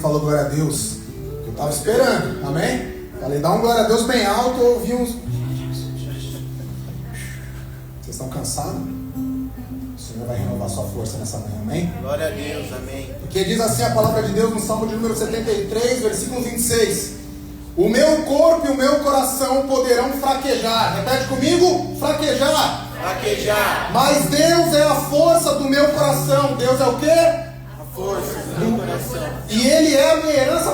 falou glória a Deus, eu estava esperando, amém? Falei, dá um glória a Deus bem alto, eu ouvi uns... Vocês estão cansados? O Senhor vai renovar sua força nessa manhã, amém? Glória a Deus, amém. Porque diz assim a palavra de Deus no Salmo de número 73, versículo 26. O meu corpo e o meu coração poderão fraquejar. Repete comigo, fraquejar. Fraquejar. Mas Deus é a força do meu coração. Deus é o quê? A força do meu coração. E Ele é a minha herança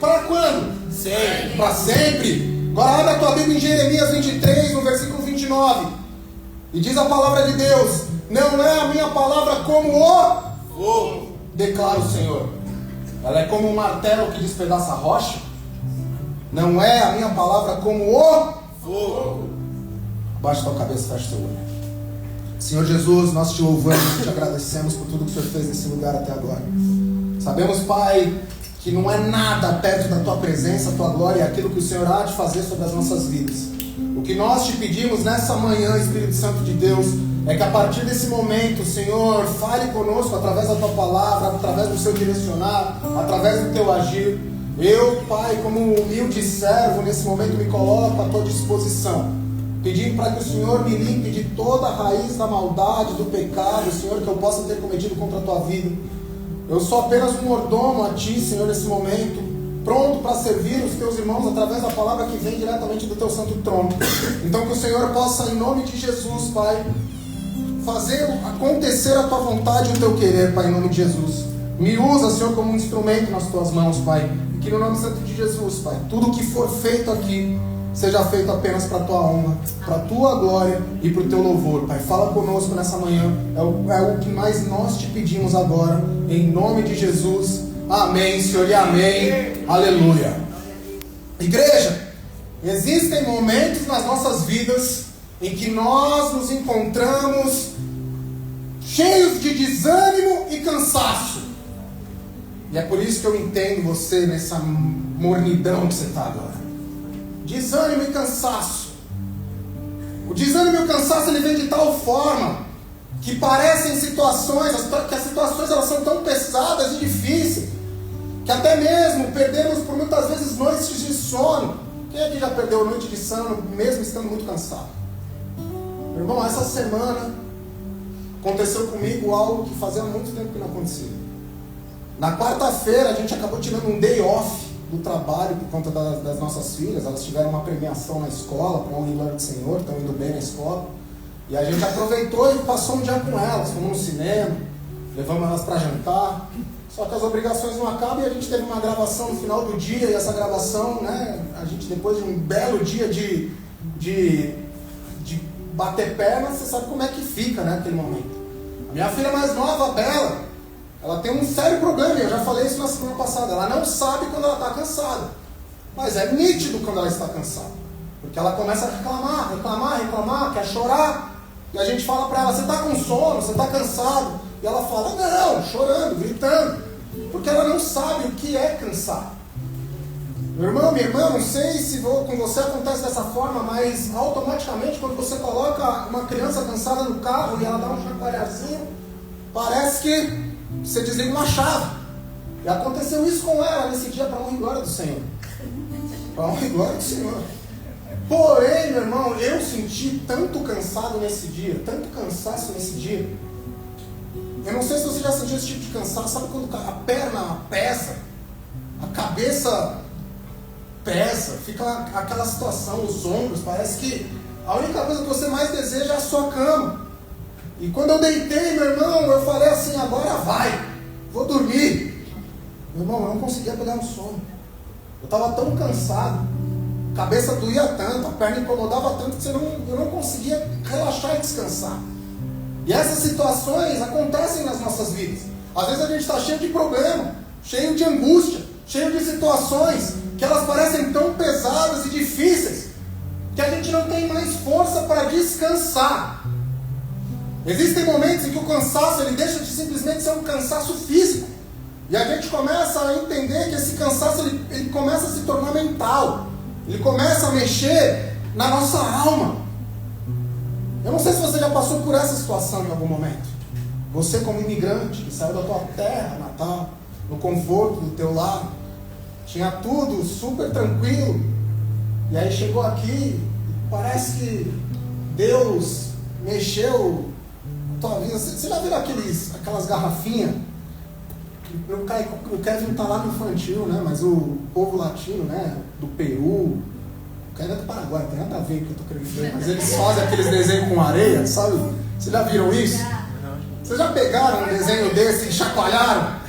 para quando? Sempre. Para sempre. Agora abre a tua Bíblia em Jeremias 23, no versículo 29. E diz a palavra de Deus: não é a minha palavra como o fogo, declara o Senhor. Ela é como um martelo que despedaça a rocha. Não é a minha palavra como o fogo. Abaixa tua cabeça, fecha teu olho. Senhor Jesus, nós te louvamos e te agradecemos por tudo que o Senhor fez nesse lugar até agora. Sabemos, Pai, que não é nada perto da tua presença, a tua glória e aquilo que o Senhor há de fazer sobre as nossas vidas. O que nós te pedimos nessa manhã, Espírito Santo de Deus, é que a partir desse momento, Senhor, fale conosco através da tua palavra, através do seu direcionar, através do teu agir. Eu, Pai, como um humilde servo, nesse momento me coloco à tua disposição, pedindo para que o Senhor me limpe de toda a raiz da maldade, do pecado, Senhor, que eu possa ter cometido contra a tua vida. Eu sou apenas um mordomo a ti, Senhor, nesse momento, pronto para servir os teus irmãos através da palavra que vem diretamente do teu santo trono. Então que o Senhor possa, em nome de Jesus, Pai, fazer acontecer a tua vontade e o teu querer, Pai, em nome de Jesus. Me usa, Senhor, como um instrumento nas tuas mãos, Pai. E que no nome santo de Jesus, Pai, tudo que for feito aqui seja feito apenas para a tua honra, para a tua glória e para o teu louvor, Pai. Fala conosco nessa manhã. É o que mais nós te pedimos agora, em nome de Jesus. Amém, Senhor, e amém. Aleluia. Igreja, existem momentos nas nossas vidas em que nós nos encontramos cheios de desânimo e cansaço. E é por isso que eu entendo você nessa mornidão que você está agora. Desânimo e cansaço. O desânimo e o cansaço, ele vem de tal forma que parecem situações, que as situações elas são tão pesadas e difíceis, que até mesmo perdemos por muitas vezes noites de sono. Quem aqui já perdeu noite de sono mesmo estando muito cansado? Meu irmão, essa semana aconteceu comigo algo que fazia muito tempo que não acontecia. Na quarta-feira a gente acabou tirando um day off do trabalho por conta das nossas filhas. Elas tiveram uma premiação na escola, com a honra e glória do Senhor, estão indo bem na escola. E a gente aproveitou e passou um dia com elas, fomos no cinema, levamos elas para jantar. Só que as obrigações não acabam e a gente teve uma gravação no final do dia, e essa gravação, né, a gente depois de um belo dia de bater perna, você sabe como é que fica, né, naquele momento. A minha filha mais nova, a Bela, ela tem um sério problema, eu já falei isso na semana passada. Ela não sabe quando ela está cansada, mas é nítido quando ela está cansada, porque ela começa a reclamar, quer chorar, e a gente fala para ela: você está com sono, você está cansado? E ela fala: não, chorando, gritando, porque ela não sabe o que é cansar. Meu irmão, minha irmã, não sei se com você acontece dessa forma, mas automaticamente quando você coloca uma criança cansada no carro e ela dá um chacoalhazinho, parece que você desliga uma chave. E aconteceu isso com ela nesse dia, para a honra e glória do Senhor. Para a honra e glória do Senhor. Porém, meu irmão, eu senti tanto cansado nesse dia, tanto cansaço nesse dia. Eu não sei se você já sentiu esse tipo de cansaço. Sabe quando a perna pesa, a cabeça pesa, fica aquela situação, os ombros, parece que a única coisa que você mais deseja é a sua cama. E quando eu deitei, meu irmão, eu falei assim: agora vai, vou dormir. Meu irmão, eu não conseguia pegar no sono. Eu estava tão cansado, a cabeça doía tanto, a perna incomodava tanto, que eu não conseguia relaxar e descansar. E essas situações acontecem nas nossas vidas. Às vezes a gente está cheio de problema, cheio de angústia, cheio de situações que elas parecem tão pesadas e difíceis, que a gente não tem mais força para descansar. Existem momentos em que o cansaço ele deixa de simplesmente ser um cansaço físico, e a gente começa a entender que esse cansaço ele começa a se tornar mental, ele começa a mexer na nossa alma. Eu não sei se você já passou por essa situação em algum momento. Você como imigrante que saiu da tua terra natal, no conforto do teu lar, tinha tudo super tranquilo, e aí chegou aqui, parece que Deus mexeu na tua vida. Você já viu aquelas garrafinhas? O Kevin tá lá no infantil, né? Mas o povo latino, né? Do Peru, o Kevin é do Paraguai, tem nada a ver com o que eu tô querendo dizer, mas eles fazem aqueles desenhos com areia, sabe? Vocês já viram isso? Vocês já pegaram um desenho desse e chacoalharam?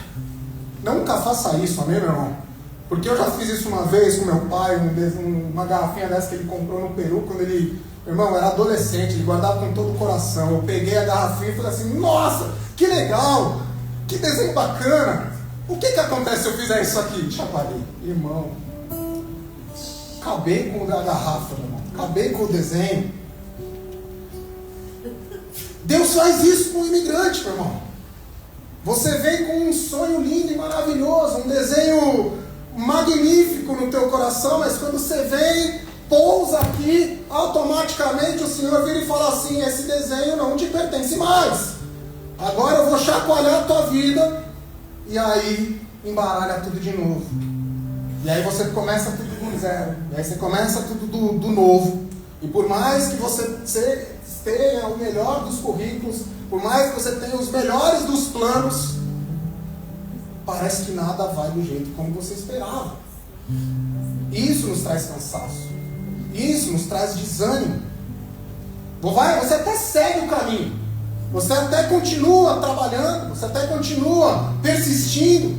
Nunca faça isso, amém, meu irmão? Porque eu já fiz isso uma vez com meu pai, uma garrafinha dessa que ele comprou no Peru, quando ele, meu irmão, era adolescente, ele guardava com todo o coração. Eu peguei a garrafinha e falei assim, nossa, que legal, que desenho bacana. O que acontece se eu fizer isso aqui? Chacoalhei, irmão, acabei com a garrafa, meu irmão, acabei com o desenho. Deus faz isso com o imigrante, meu irmão. Você vem com um sonho lindo e maravilhoso, um desenho magnífico no teu coração, mas quando você vem, pousa aqui, automaticamente o Senhor vira e fala assim, esse desenho não te pertence mais. Agora eu vou chacoalhar a tua vida, e aí embaralha tudo de novo. E aí você começa tudo do zero, e aí você começa tudo do novo. E por mais que você tenha o melhor dos currículos, por mais que você tenha os melhores dos planos, parece que nada vai do jeito como você esperava. Isso nos traz cansaço. Isso nos traz desânimo. Você até segue o caminho. Você até continua trabalhando. Você até continua persistindo.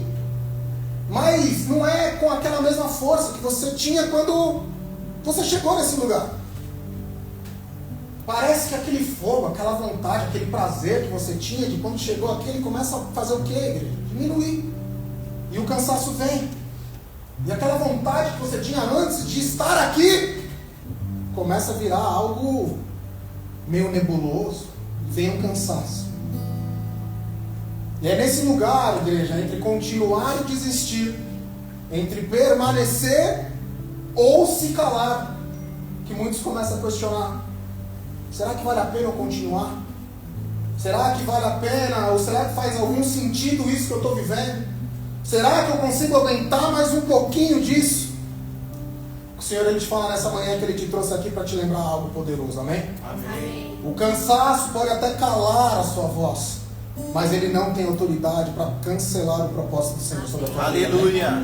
Mas não é com aquela mesma força que você tinha quando você chegou nesse lugar. Parece que aquele fogo, aquela vontade, aquele prazer que você tinha de quando chegou aqui, ele começa a fazer o quê, igreja? Diminuir. E o cansaço vem. E aquela vontade que você tinha antes de estar aqui, começa a virar algo meio nebuloso. Vem um cansaço. E é nesse lugar, igreja, entre continuar e desistir, entre permanecer ou se calar, que muitos começam a questionar. Será que vale a pena eu continuar? Será que vale a pena? Ou será que faz algum sentido isso que eu estou vivendo? Será que eu consigo aguentar mais um pouquinho disso? O Senhor, Ele te fala nessa manhã que Ele te trouxe aqui para te lembrar algo poderoso, amém? Amém. O cansaço pode até calar a sua voz, mas ele não tem autoridade para cancelar o propósito do Senhor sobre a tua vida. Aleluia.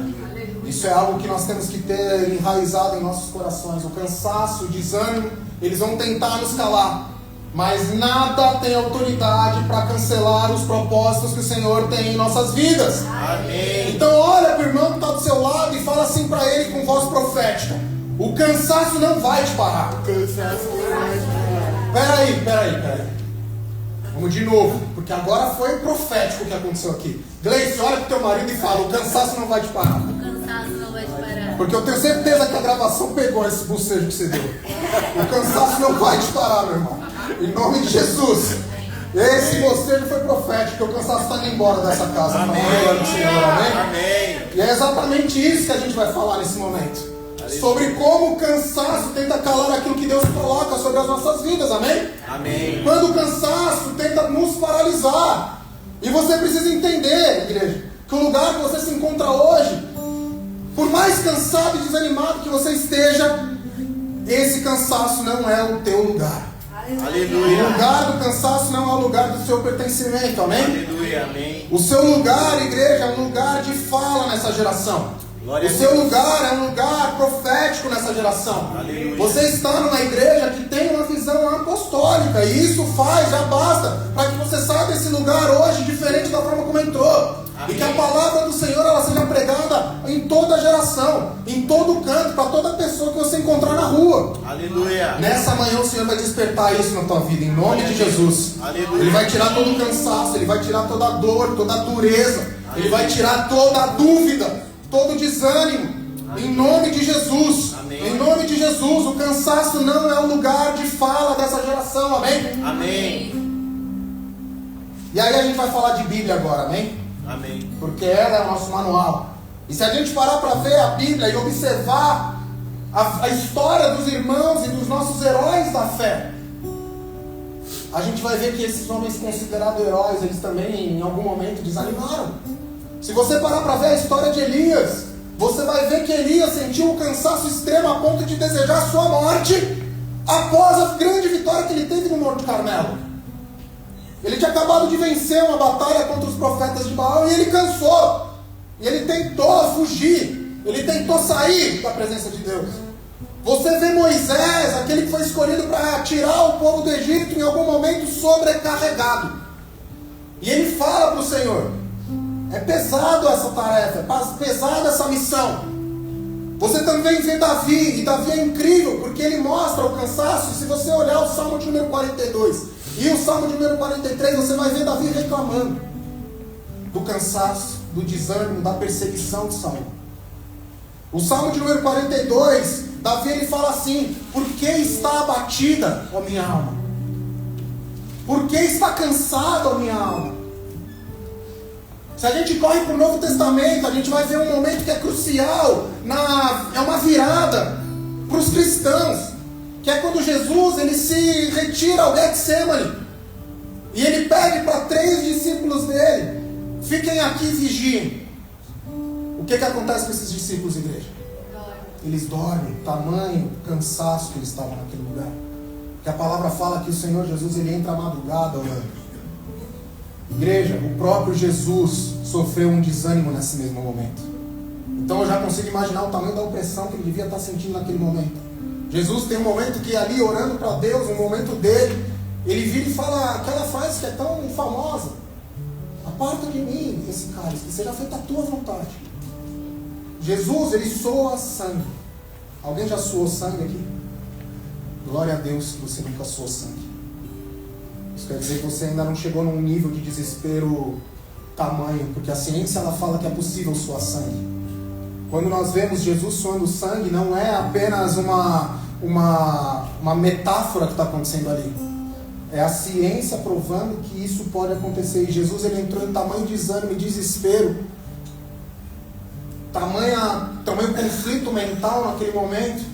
Isso é algo que nós temos que ter enraizado em nossos corações. O cansaço, o desânimo, eles vão tentar nos calar, mas nada tem autoridade para cancelar os propósitos que o Senhor tem em nossas vidas. Amém. Então olha para o irmão que está do seu lado e fala assim para ele com voz profética: o cansaço não vai te parar. Peraí. Vamos de novo, porque agora foi profético o que aconteceu aqui. Gleice, olha pro teu marido e fala: o cansaço não vai te parar. O cansaço não vai te parar. Porque eu tenho certeza que a gravação pegou esse bocejo que você deu. O cansaço não vai te parar, meu irmão. Em nome de Jesus. Esse bocejo foi profético, porque o cansaço está indo embora dessa casa. Amém. Amém. E é exatamente isso que a gente vai falar nesse momento. Sobre como o cansaço tenta calar aquilo que Deus coloca sobre as nossas vidas, amém? Amém. Quando o cansaço tenta nos paralisar. E você precisa entender, igreja, que o lugar que você se encontra hoje, por mais cansado e desanimado que você esteja, esse cansaço não é o teu lugar. Aleluia. O lugar do cansaço não é o lugar do seu pertencimento, amém? Aleluia. Amém. O seu lugar, igreja, é um lugar de fala nessa geração. Glória O a seu Deus. lugar é um lugar profético nessa geração. Aleluia. Você está numa igreja que tem uma visão apostólica, e isso já basta para que você saia desse lugar hoje diferente da forma como entrou. Amém. E que a palavra do Senhor ela seja pregada em toda geração, em todo canto, para toda pessoa que você encontrar na rua. Aleluia. Nessa manhã o Senhor vai despertar isso na tua vida, em nome de Jesus. Aleluia. Ele vai tirar todo o cansaço, Ele vai tirar toda a dor, toda a dureza. Ele vai tirar toda a dúvida, todo o desânimo, em nome de Jesus. Amém. Em nome de Jesus. O cansaço não é o lugar de fala dessa geração, amém? Amém. E aí a gente vai falar de Bíblia agora, amém? Amém. Porque ela é o nosso manual. E se a gente parar para ver a Bíblia e observar a história dos irmãos e dos nossos heróis da fé, a gente vai ver que esses homens considerados heróis, eles também em algum momento desanimaram. Se você parar para ver a história de Elias, você vai ver que Elias sentiu um cansaço extremo a ponto de desejar a sua morte após a grande vitória que ele teve no Monte Carmelo. Ele tinha acabado de vencer uma batalha contra os profetas de Baal e ele cansou. E ele tentou fugir, ele tentou sair da presença de Deus. Você vê Moisés, aquele que foi escolhido para tirar o povo do Egito, em algum momento sobrecarregado. E ele fala para o Senhor: é pesado essa tarefa, é pesada essa missão. Você também vê Davi, e Davi é incrível, porque ele mostra o cansaço. Se você olhar o Salmo de número 42 e o Salmo de número 43, você vai ver Davi reclamando do cansaço, do desânimo, da perseguição de Saul. O Salmo de número 42, Davi ele fala assim: por que está abatida, ó minha alma? Por que está cansada, ó minha alma? Se a gente corre para o Novo Testamento, a gente vai ver um momento que é crucial, é uma virada para os cristãos, que é quando Jesus ele se retira ao Getsemane, e ele pede para 3 discípulos dele: fiquem aqui e vigiem. O que acontece com esses discípulos, igreja? Eles dormem, tamanho cansaço que eles estavam naquele lugar. Porque a palavra fala que o Senhor Jesus ele entra à madrugada orando. Igreja, o próprio Jesus sofreu um desânimo nesse mesmo momento. Então eu já consigo imaginar o tamanho da opressão que ele devia estar sentindo naquele momento. Jesus tem um momento que ali orando para Deus, um momento dele, ele vira e fala aquela frase que é tão famosa: aparta de mim esse cálice, que seja feita a tua vontade. Jesus, ele soa sangue. Alguém já suou sangue aqui? Glória a Deus que você nunca suou sangue. Isso quer dizer que você ainda não chegou num nível de desespero tamanho, porque a ciência ela fala que é possível suar sangue. Quando nós vemos Jesus suando sangue, não é apenas uma metáfora que está acontecendo ali. É a ciência provando que isso pode acontecer. E Jesus ele entrou em tamanho desânimo e desespero, tamanho conflito mental naquele momento,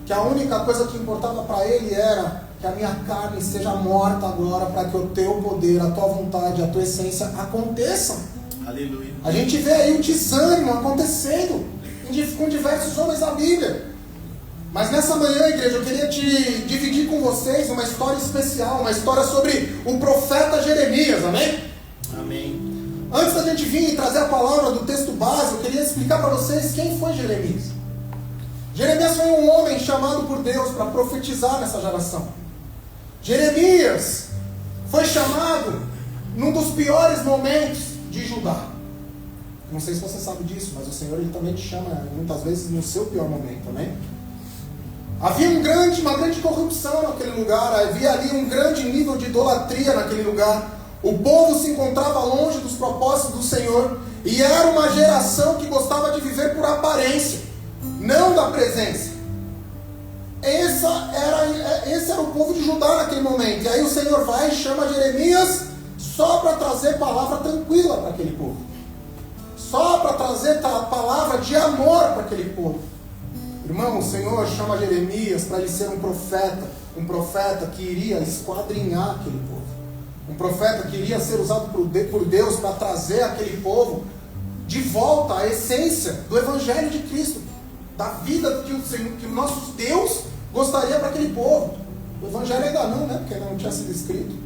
que a única coisa que importava para ele era que a minha carne seja morta agora, para que o teu poder, a tua vontade, a tua essência aconteçam. Aleluia. A gente vê aí o desânimo acontecendo com diversos homens da Bíblia. Mas nessa manhã, igreja, eu queria dividir com vocês uma história especial, uma história sobre o profeta Jeremias, amém? Amém. Antes da gente vir e trazer a palavra do texto base, eu queria explicar para vocês quem foi Jeremias. Jeremias foi um homem chamado por Deus para profetizar nessa geração. Jeremias foi chamado num dos piores momentos de Judá. Não sei se você sabe disso, mas o Senhor ele também te chama muitas vezes no seu pior momento, amém? Havia uma grande corrupção naquele lugar, havia ali um grande nível de idolatria naquele lugar. O povo se encontrava longe dos propósitos do Senhor e era uma geração que gostava de viver por aparência, não da presença. Esse era o povo de Judá naquele momento. E aí o Senhor vai e chama Jeremias só para trazer palavra tranquila para aquele povo, só para trazer palavra de amor para aquele povo. Irmão, o Senhor chama Jeremias para ele ser um profeta que iria esquadrinhar aquele povo, um profeta que iria ser usado por Deus para trazer aquele povo de volta à essência do Evangelho de Cristo, da vida que o nosso Deus gostaria para aquele povo. O Evangelho ainda não, né? Porque ainda não tinha sido escrito,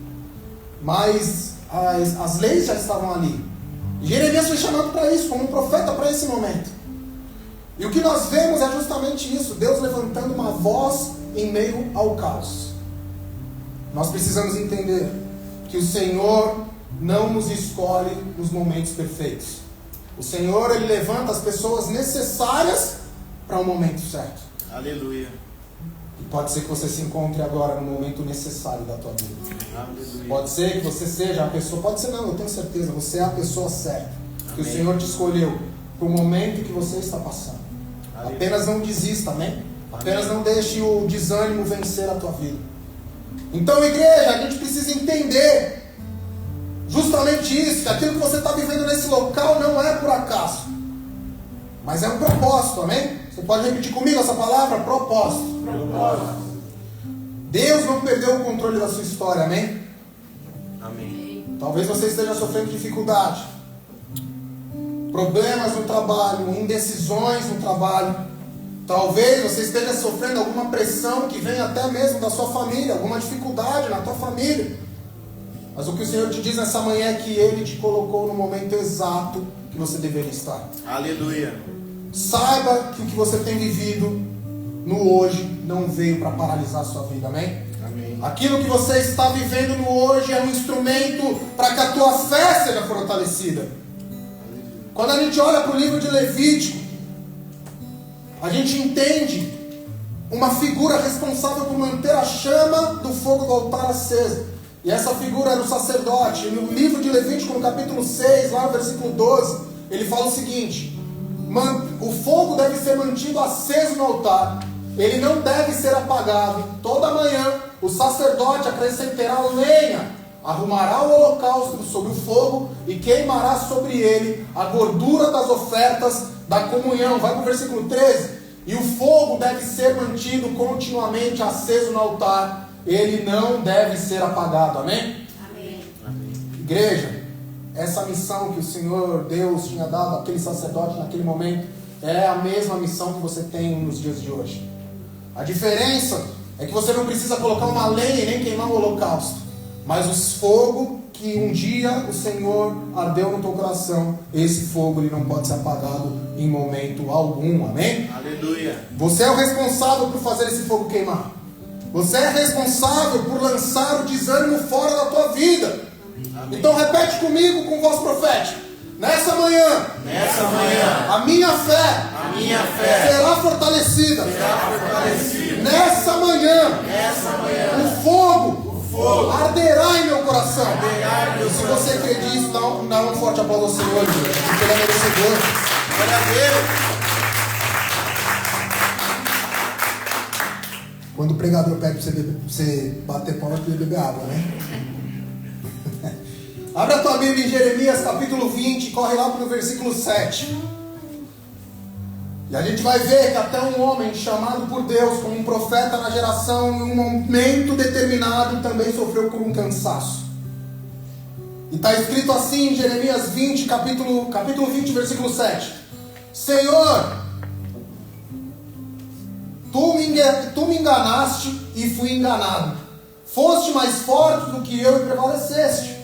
mas as leis já estavam ali. E Jeremias foi chamado para isso, como um profeta para esse momento. E o que nós vemos é justamente isso: Deus levantando uma voz em meio ao caos. Nós precisamos entender que o Senhor não nos escolhe nos momentos perfeitos. O Senhor ele levanta as pessoas necessárias para o momento certo. Aleluia. E pode ser que você se encontre agora no momento necessário da tua vida. Aleluia. Pode ser que você seja a pessoa, pode ser não, eu tenho certeza, você é a pessoa certa. Que Amém. o Senhor te escolheu para o momento que você está passando. Aleluia. Apenas não desista, amém? Apenas não deixe o desânimo vencer a tua vida. Então, igreja, a gente precisa entender justamente isso, que aquilo que você está vivendo nesse local não é por acaso, mas é um propósito, amém? Você pode repetir comigo essa palavra? Propósito. Propósito. Deus não perdeu o controle da sua história, amém? Amém. Talvez você esteja sofrendo dificuldade. problemas no trabalho, indecisões no trabalho. Talvez você esteja sofrendo alguma pressão que vem até mesmo da sua família, alguma dificuldade na tua família. Mas o que o Senhor te diz nessa manhã é que Ele te colocou no momento exato que você deveria estar. Aleluia. Saiba que o que você tem vivido no hoje não veio para paralisar a sua vida, amém? Amém. Aquilo que você está vivendo no hoje é um instrumento para que a tua fé seja fortalecida. Quando a gente olha para o livro de Levítico, a gente entende uma figura responsável por manter a chama do fogo do altar acesa. E essa figura era o sacerdote. E no livro de Levítico, no capítulo 6, lá no versículo 12, ele fala o seguinte: o fogo deve ser mantido aceso no altar, ele não deve ser apagado. Toda manhã o sacerdote acrescentará lenha, arrumará o holocausto sobre o fogo e queimará sobre ele a gordura das ofertas da comunhão. Vai para o versículo 13. E o fogo deve ser mantido continuamente aceso no altar, ele não deve ser apagado. Amém? Amém. Igreja, essa missão que o Senhor Deus tinha dado àquele sacerdote naquele momento é a mesma missão que você tem nos dias de hoje. A diferença é que você não precisa colocar uma lenha e nem queimar o holocausto, mas o fogo que um dia o Senhor ardeu no teu coração, esse fogo ele não pode ser apagado em momento algum. Amém? Aleluia. Você é o responsável por fazer esse fogo queimar. Você é responsável por lançar o desânimo fora da tua vida. Amém. Então repete comigo com voz profética. Nessa manhã, a minha fé será fortalecida. Nessa manhã, o fogo arderá em meu coração. E se você crê nisso, dá um forte aplauso ao Senhor, porque Ele é merecedor. Glória a Deus. Quando o pregador pede para você bater palma, para ele beber água, né? Abra a tua Bíblia em Jeremias capítulo 20, corre lá para o versículo 7. E a gente vai ver que até um homem chamado por Deus como um profeta na geração, em um momento determinado, também sofreu por um cansaço. E está escrito assim em Jeremias 20, capítulo 20, versículo 7. Senhor, tu me enganaste e fui enganado. Foste mais forte do que eu e prevaleceste.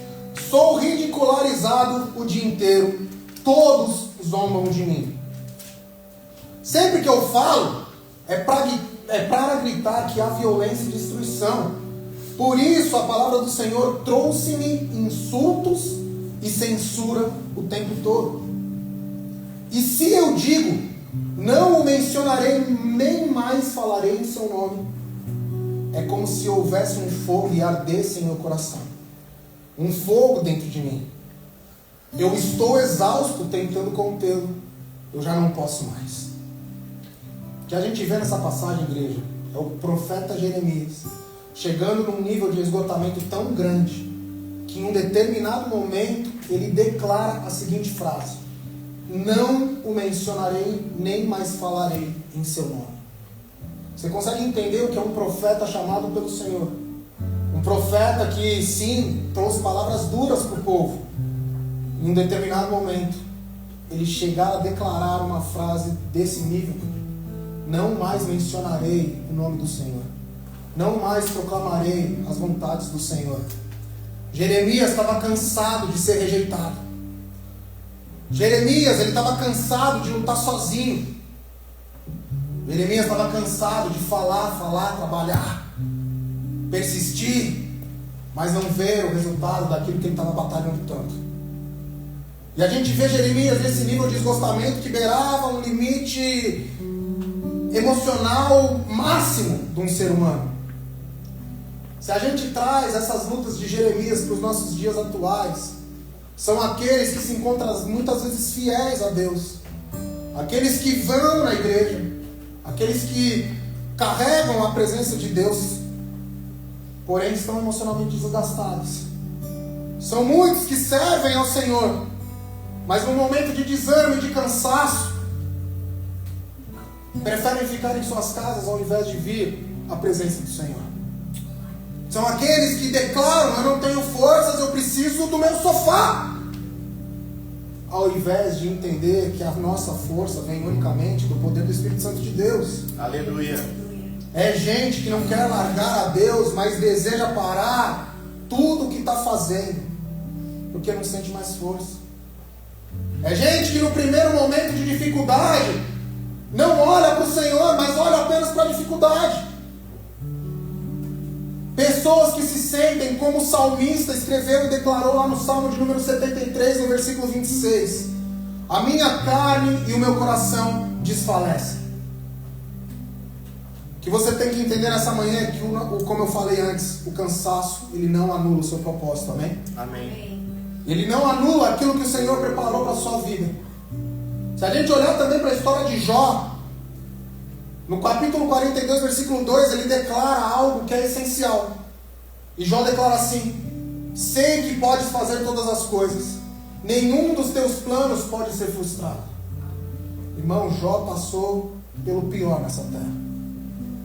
Sou ridicularizado o dia inteiro. Todos zombam de mim. Sempre que eu falo, é para gritar que há violência e destruição. Por isso a palavra do Senhor trouxe-me insultos e censura o tempo todo. E se eu digo, não o mencionarei, nem mais falarei em seu nome, é como se houvesse um fogo e ardesse em meu coração. Um fogo dentro de mim. Eu estou exausto tentando contê-lo. Eu já não posso mais. O que a gente vê nessa passagem, igreja, é o profeta Jeremias chegando num nível de esgotamento tão grande que em um determinado momento ele declara a seguinte frase: não o mencionarei, nem mais falarei em seu nome. Você consegue entender o que é um profeta chamado pelo Senhor? Um profeta que, sim, trouxe palavras duras para o povo. Em um determinado momento, ele chegar a declarar uma frase desse nível: não mais mencionarei o nome do Senhor, não mais proclamarei as vontades do Senhor. Jeremias estava cansado de ser rejeitado. Jeremias, ele estava cansado de lutar sozinho. Jeremias estava cansado de falar, trabalhar, persistir, mas não ver o resultado daquilo que ele estava batalhando tanto. E a gente vê Jeremias nesse nível de esgostamento que beirava um limite emocional máximo de um ser humano. Se a gente traz essas lutas de Jeremias para os nossos dias atuais, são aqueles que se encontram muitas vezes fiéis a Deus, aqueles que vão na igreja, aqueles que carregam a presença de Deus, porém estão emocionalmente desgastados. São muitos que servem ao Senhor, mas no momento de desânimo e de cansaço, preferem ficar em suas casas ao invés de vir à presença do Senhor. São aqueles que declaram: eu não tenho forças, eu preciso do meu sofá. ao invés de entender que a nossa força vem unicamente do poder do Espírito Santo de Deus. Aleluia. É gente que não quer largar a Deus, mas deseja parar tudo o que está fazendo, porque não sente mais força. É gente que no primeiro momento de dificuldade não olha para o Senhor, mas olha apenas para a dificuldade. Pessoas que se sentem como o salmista escreveu e declarou lá no Salmo de número 73, no versículo 26. A minha carne e o meu coração desfalecem. O que você tem que entender nessa manhã é que, como eu falei antes, o cansaço, ele não anula o seu propósito, amém? Amém. Ele não anula aquilo que o Senhor preparou para a sua vida. Se a gente olhar também para a história de Jó, no capítulo 42, versículo 2, ele declara algo que é essencial. E Jó declara assim: sei que podes fazer todas as coisas, nenhum dos teus planos pode ser frustrado. Irmão, Jó passou pelo pior nessa terra.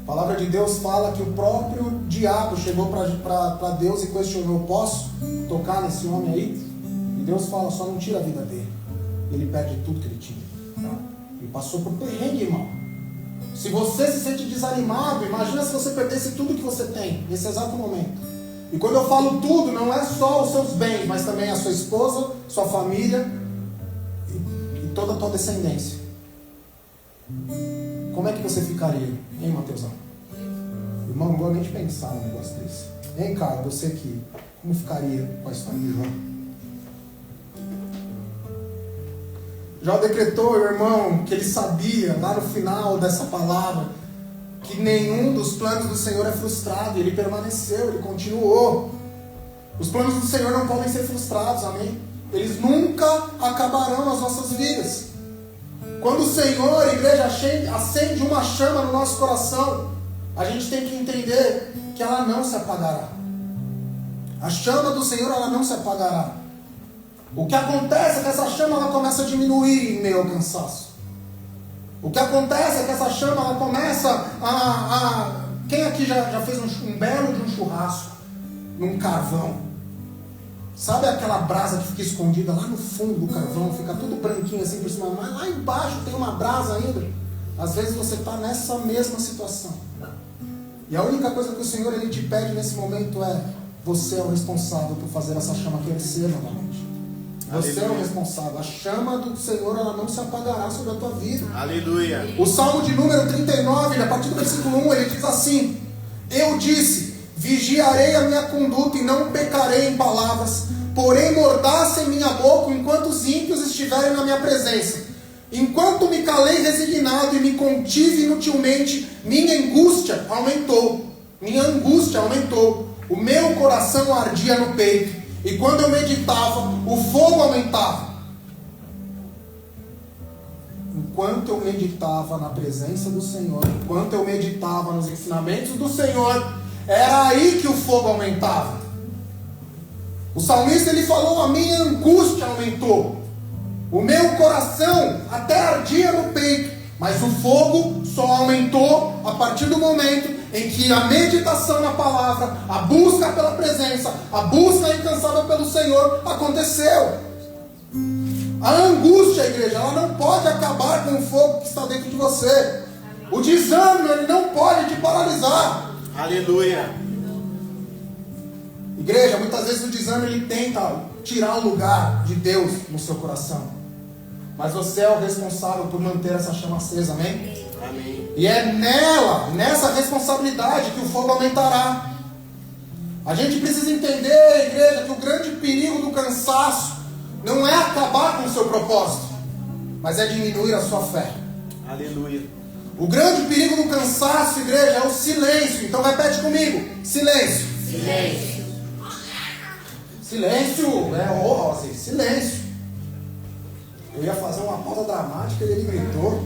A palavra de Deus fala que o próprio diabo chegou para Deus e questionou: posso tocar nesse homem aí? E Deus fala: só não tira a vida dele. Ele perde tudo que ele tinha. Ele passou por perrengue, irmão. Se você se sente desanimado, imagina se você perdesse tudo que você tem nesse exato momento. E quando eu falo tudo, não é só os seus bens, mas também a sua esposa, sua família e toda a tua descendência. Como é que você ficaria, hein, Mateusão? Irmão, não vou nem pensar num negócio desse. Hein, cara, você aqui, como ficaria com a história de Jó? Jó decretou, irmão, que ele sabia, lá no final dessa palavra, que nenhum dos planos do Senhor é frustrado. Ele permaneceu, ele continuou. Os planos do Senhor não podem ser frustrados, amém? Eles nunca acabarão nas nossas vidas. Quando o Senhor, igreja, acende uma chama no nosso coração, a gente tem que entender que ela não se apagará. A chama do Senhor, ela não se apagará. O que acontece é que essa chama ela começa a diminuir em meio ao cansaço. O que acontece é que essa chama ela começa a... Quem aqui já fez um belo de um churrasco num carvão? Sabe aquela brasa que fica escondida lá no fundo do carvão, fica tudo branquinho assim por cima, mas lá embaixo tem uma brasa ainda? Às vezes você está nessa mesma situação. E a única coisa que o Senhor ele te pede nesse momento é: você é o responsável por fazer essa chama crescer novamente. Você é o responsável. A chama do Senhor ela não se apagará sobre a tua vida. Aleluia. O Salmo de número 39, a partir do versículo 1, ele diz assim: eu disse, vigiarei a minha conduta e não pecarei em palavras, porém mordaça em minha boca enquanto os ímpios estiverem na minha presença. Enquanto me calei resignado e me contive inutilmente, minha angústia aumentou. O meu coração ardia no peito. E quando eu meditava, o fogo aumentava. Enquanto eu meditava na presença do Senhor, enquanto eu meditava nos ensinamentos do Senhor, era aí que o fogo aumentava. O salmista ele falou: a minha angústia aumentou. O meu coração até ardia no peito. Mas o fogo só aumentou a partir do momento em que a meditação na palavra, a busca pela presença, a busca incansável pelo Senhor aconteceu. A angústia, igreja, ela não pode acabar com o fogo que está dentro de você. O desânimo, ele não pode te paralisar. Aleluia. Igreja, muitas vezes o desânimo ele tenta tirar o lugar de Deus no seu coração. Mas você é o responsável por manter essa chama acesa, amém? Amém. E é nessa responsabilidade que o fogo aumentará. A gente precisa entender, igreja, que o grande perigo do cansaço não é acabar com o seu propósito, mas é diminuir a sua fé. Aleluia. O grande perigo do cansaço, igreja, é o silêncio. Então repete comigo: silêncio. Silêncio. Silêncio, Rose, silêncio. Eu ia fazer uma pausa dramática e ele gritou.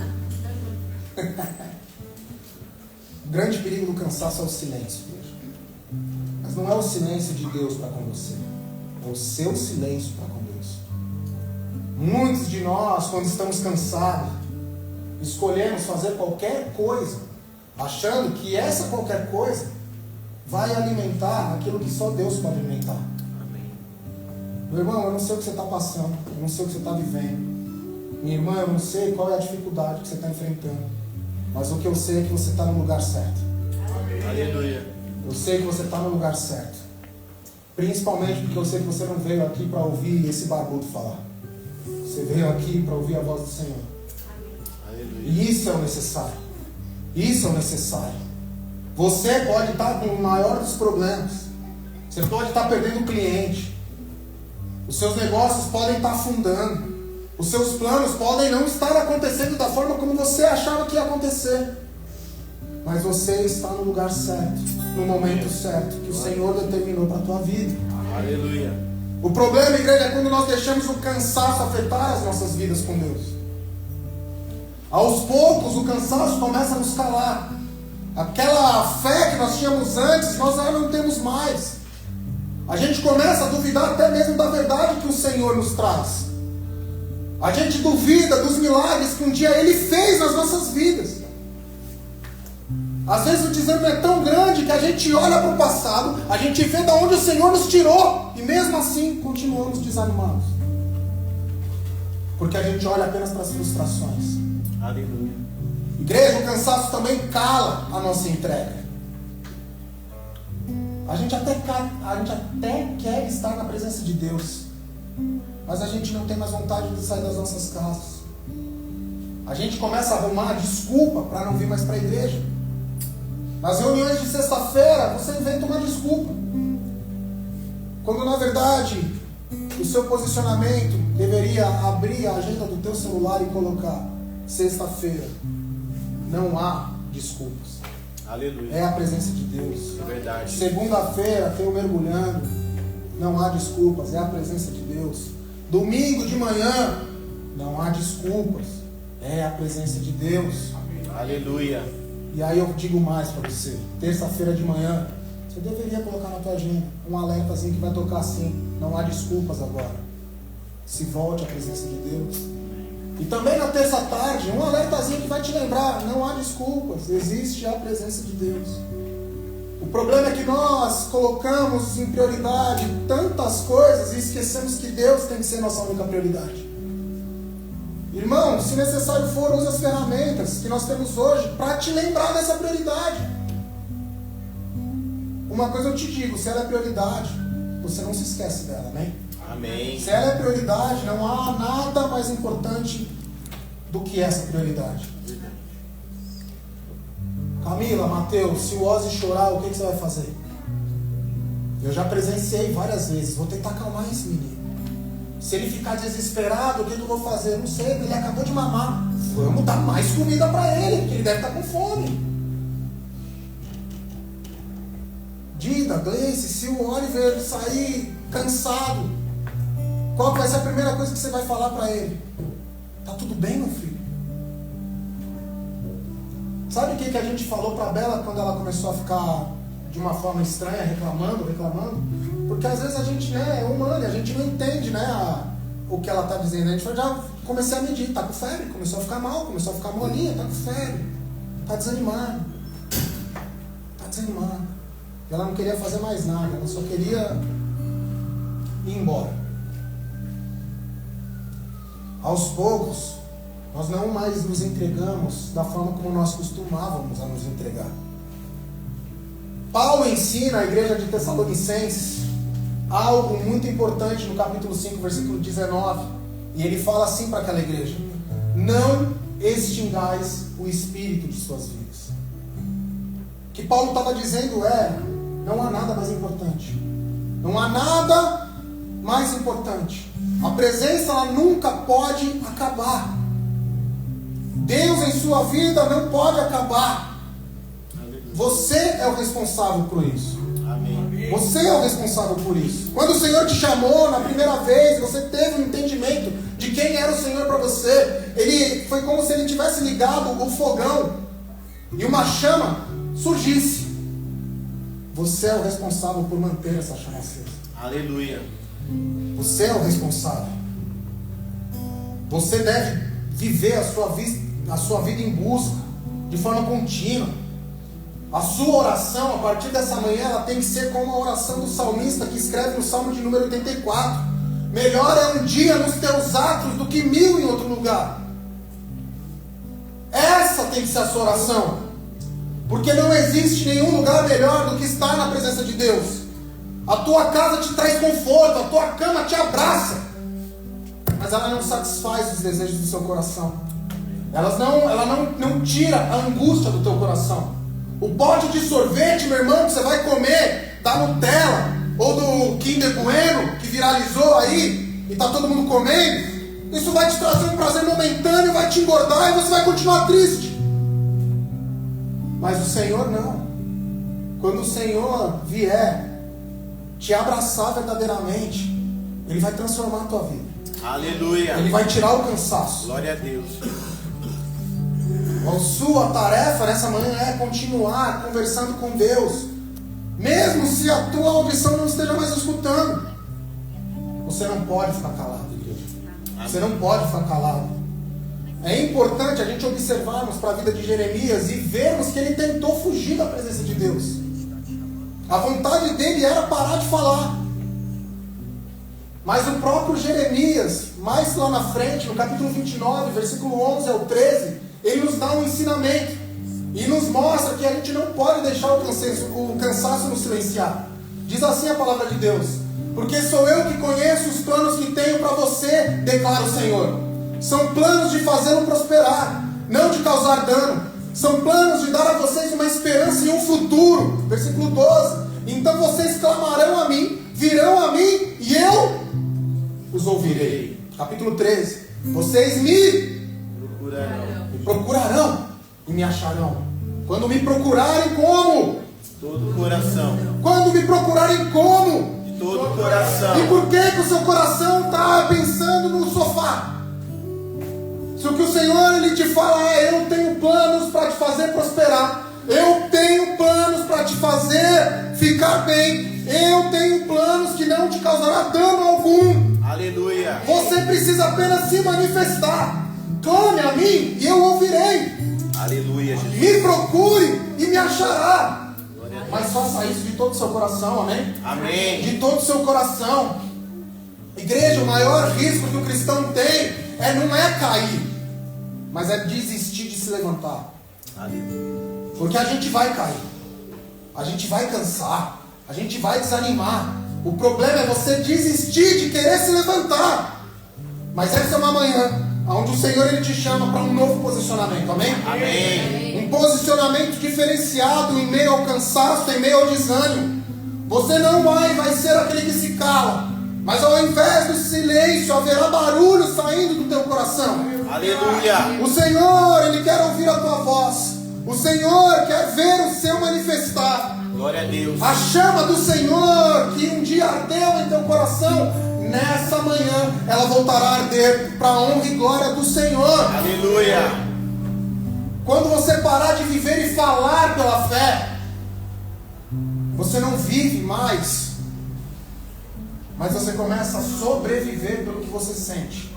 O grande perigo do cansaço é o silêncio, igreja. Mas não é o silêncio de Deus para com você, é o seu silêncio para com Deus. Muitos de nós, quando estamos cansados, escolhemos fazer qualquer coisa, achando que essa qualquer coisa vai alimentar aquilo que só Deus pode alimentar. Meu irmão, eu não sei o que você está passando, eu não sei o que você está vivendo. Minha irmã, eu não sei qual é a dificuldade que você está enfrentando, mas o que eu sei é que você está no lugar certo. Aleluia. Eu sei que você está no lugar certo. Principalmente porque eu sei que você não veio aqui para ouvir esse barbudo falar. Você veio aqui para ouvir a voz do Senhor. Aleluia. E isso é o necessário. Isso é o necessário. Você pode estar com o maior dos problemas. Você pode estar perdendo cliente. Os seus negócios podem estar afundando. Os seus planos podem não estar acontecendo da forma como você achava que ia acontecer. Mas você está no lugar certo, no momento certo, que o Senhor determinou para a tua vida. Aleluia. O problema, igreja, é quando nós deixamos o cansaço afetar as nossas vidas com Deus. Aos poucos o cansaço começa a nos calar. Aquela fé que nós tínhamos antes, nós já não temos mais. A gente começa a duvidar até mesmo da verdade que o Senhor nos traz. A gente duvida dos milagres que um dia Ele fez nas nossas vidas. Às vezes o desânimo é tão grande que a gente olha para o passado, a gente vê de onde o Senhor nos tirou, e mesmo assim continuamos desanimados. Porque a gente olha apenas para as frustrações. Aleluia. Igreja, o cansaço também cala a nossa entrega. A gente até quer estar na presença de Deus, mas a gente não tem mais vontade de sair das nossas casas. A gente começa a arrumar desculpa para não vir mais para a igreja. Nas reuniões de sexta-feira, você inventa uma desculpa. Quando na verdade, o seu posicionamento deveria abrir a agenda do teu celular e colocar sexta-feira. Não há desculpas. Aleluia. É a presença de Deus. É verdade. Segunda-feira, tem o mergulhando. Não há desculpas, é a presença de Deus. Domingo de manhã, não há desculpas, é a presença de Deus. Aleluia. E aí eu digo mais para você, terça-feira de manhã, você deveria colocar na tua agenda um alertazinho que vai tocar assim, não há desculpas agora. Se volte à presença de Deus. E também na terça-tarde, um alertazinho que vai te lembrar, não há desculpas, existe a presença de Deus. O problema é que nós colocamos em prioridade tantas coisas e esquecemos que Deus tem que ser nossa única prioridade. Irmão, se necessário for, use as ferramentas que nós temos hoje para te lembrar dessa prioridade. Uma coisa eu te digo, se ela é prioridade, você não se esquece dela, amém? Amém. Se ela é prioridade, não há nada mais importante do que essa prioridade. Camila, Mateus, se o Ozzy chorar, o que você vai fazer? Eu já presenciei várias vezes, vou tentar acalmar esse menino. Se ele ficar desesperado, o que eu vou fazer? Não sei, ele acabou de mamar. Vamos dar mais comida para ele, porque ele deve estar com fome. Dida, Gleice, se o Oliver sair cansado, qual vai ser a primeira coisa que você vai falar para ele? Tá tudo bem, meu filho? Sabe o que a gente falou para a Bela quando ela começou a ficar de uma forma estranha, reclamando? Porque às vezes a gente é humano, a gente não entende o que ela está dizendo. A gente já comecei a medir, está com febre, começou a ficar mal, começou a ficar molinha, está com febre, está desanimado. E ela não queria fazer mais nada, ela só queria ir embora. Aos poucos, nós não mais nos entregamos da forma como nós costumávamos a nos entregar. Paulo ensina a igreja de Tessalonicenses algo muito importante no capítulo 5, versículo 19. E ele fala assim para aquela igreja: não extingais o espírito de suas vidas. O que Paulo estava dizendo não há nada mais importante. Não há nada mais importante. A presença ela nunca pode acabar. Deus em sua vida não pode acabar. Você é o responsável por isso. Amém. Você é o responsável por isso. Quando o Senhor te chamou na primeira vez, você teve um entendimento de quem era o Senhor para você. Ele foi como se ele tivesse ligado o fogão e uma chama surgisse. Você é o responsável por manter essa chama acesa. Aleluia. Você é o responsável. Você deve viver a sua vida em busca, de forma contínua. A sua oração, a partir dessa manhã, ela tem que ser como a oração do salmista que escreve no Salmo de número 84. Melhor é um dia nos teus atos do que 1000 em outro lugar. Essa tem que ser a sua oração. Porque não existe nenhum lugar melhor do que estar na presença de Deus. A tua casa te traz conforto, a tua cama te abraça, mas ela não satisfaz os desejos do seu coração. Ela não tira a angústia do teu coração. O pote de sorvete, meu irmão, que você vai comer da Nutella ou do Kinder Bueno, que viralizou aí e está todo mundo comendo, isso vai te trazer um prazer momentâneo, vai te engordar e você vai continuar triste. Mas o Senhor não. Quando o Senhor vier te abraçar verdadeiramente, Ele vai transformar a tua vida. Aleluia. Ele vai tirar o cansaço. Glória a Deus. A sua tarefa nessa manhã é continuar conversando com Deus, mesmo se a tua audição não esteja mais escutando. Você não pode ficar calado, igreja. Você não pode ficar calado. É importante a gente observarmos para a vida de Jeremias e vermos que ele tentou fugir da presença de Deus. A vontade dele era parar de falar. Mas o próprio Jeremias, mais lá na frente, no capítulo 29, versículo 11 ao 13, ele nos dá um ensinamento e nos mostra que a gente não pode deixar o cansaço nos silenciar. Diz assim a palavra de Deus: porque sou eu que conheço os planos que tenho para você, declara o Senhor. São planos de fazê-lo prosperar, não de causar dano. São planos de dar a vocês uma esperança e um futuro. Versículo 12. Então vocês clamarão a mim, virão a mim e eu os ouvirei. Capítulo 13. Vocês me procurarão e me acharão. Quando me procurarem como? Todo o coração. Quando me procurarem como? De todo o coração. E por que o seu coração está pensando no sofá? Se o que o Senhor ele te fala é: eu tenho planos para te fazer prosperar, eu tenho planos para te fazer ficar bem, eu tenho planos que não te causará dano algum. Aleluia. Você precisa apenas se manifestar. Clame a mim e eu ouvirei. Aleluia, Jesus. Me procure e me achará. Mas faça isso de todo o seu coração, amém? Amém. De todo o seu coração. Igreja, o maior risco que o cristão tem não é cair, mas é desistir de se levantar. Aleluia. Porque a gente vai cair, a gente vai cansar, a gente vai desanimar. O problema é você desistir de querer se levantar. Mas essa é uma manhã onde o Senhor ele te chama para um novo posicionamento, amém? Amém. Um posicionamento diferenciado em meio ao cansaço, em meio ao desânimo. Você não vai ser aquele que se cala, mas ao invés do silêncio haverá barulho saindo do teu coração. Aleluia. O Senhor ele quer ouvir a tua voz. O Senhor quer ver o seu manifestar. Glória a Deus. A chama do Senhor que um dia ardeu em teu coração, nessa manhã ela voltará a arder para a honra e glória do Senhor. Aleluia. Quando você parar de viver e falar pela fé, você não vive mais, mas você começa a sobreviver pelo que você sente.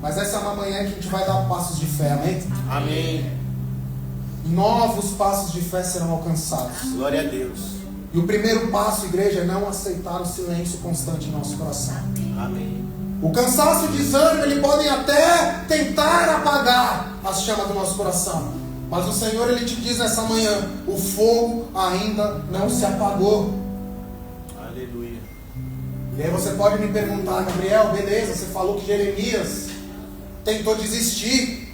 Mas essa é uma manhã que a gente vai dar passos de fé, amém? Amém. Novos passos de fé serão alcançados. Glória a Deus. E o primeiro passo, igreja, é não aceitar o silêncio constante em nosso coração. Amém. O cansaço e o desânimo, eles podem até tentar apagar as chamas do nosso coração. Mas o Senhor, ele te diz nessa manhã: o fogo ainda não se apagou. Aleluia. E aí você pode me perguntar: Gabriel, beleza, você falou que Jeremias tentou desistir.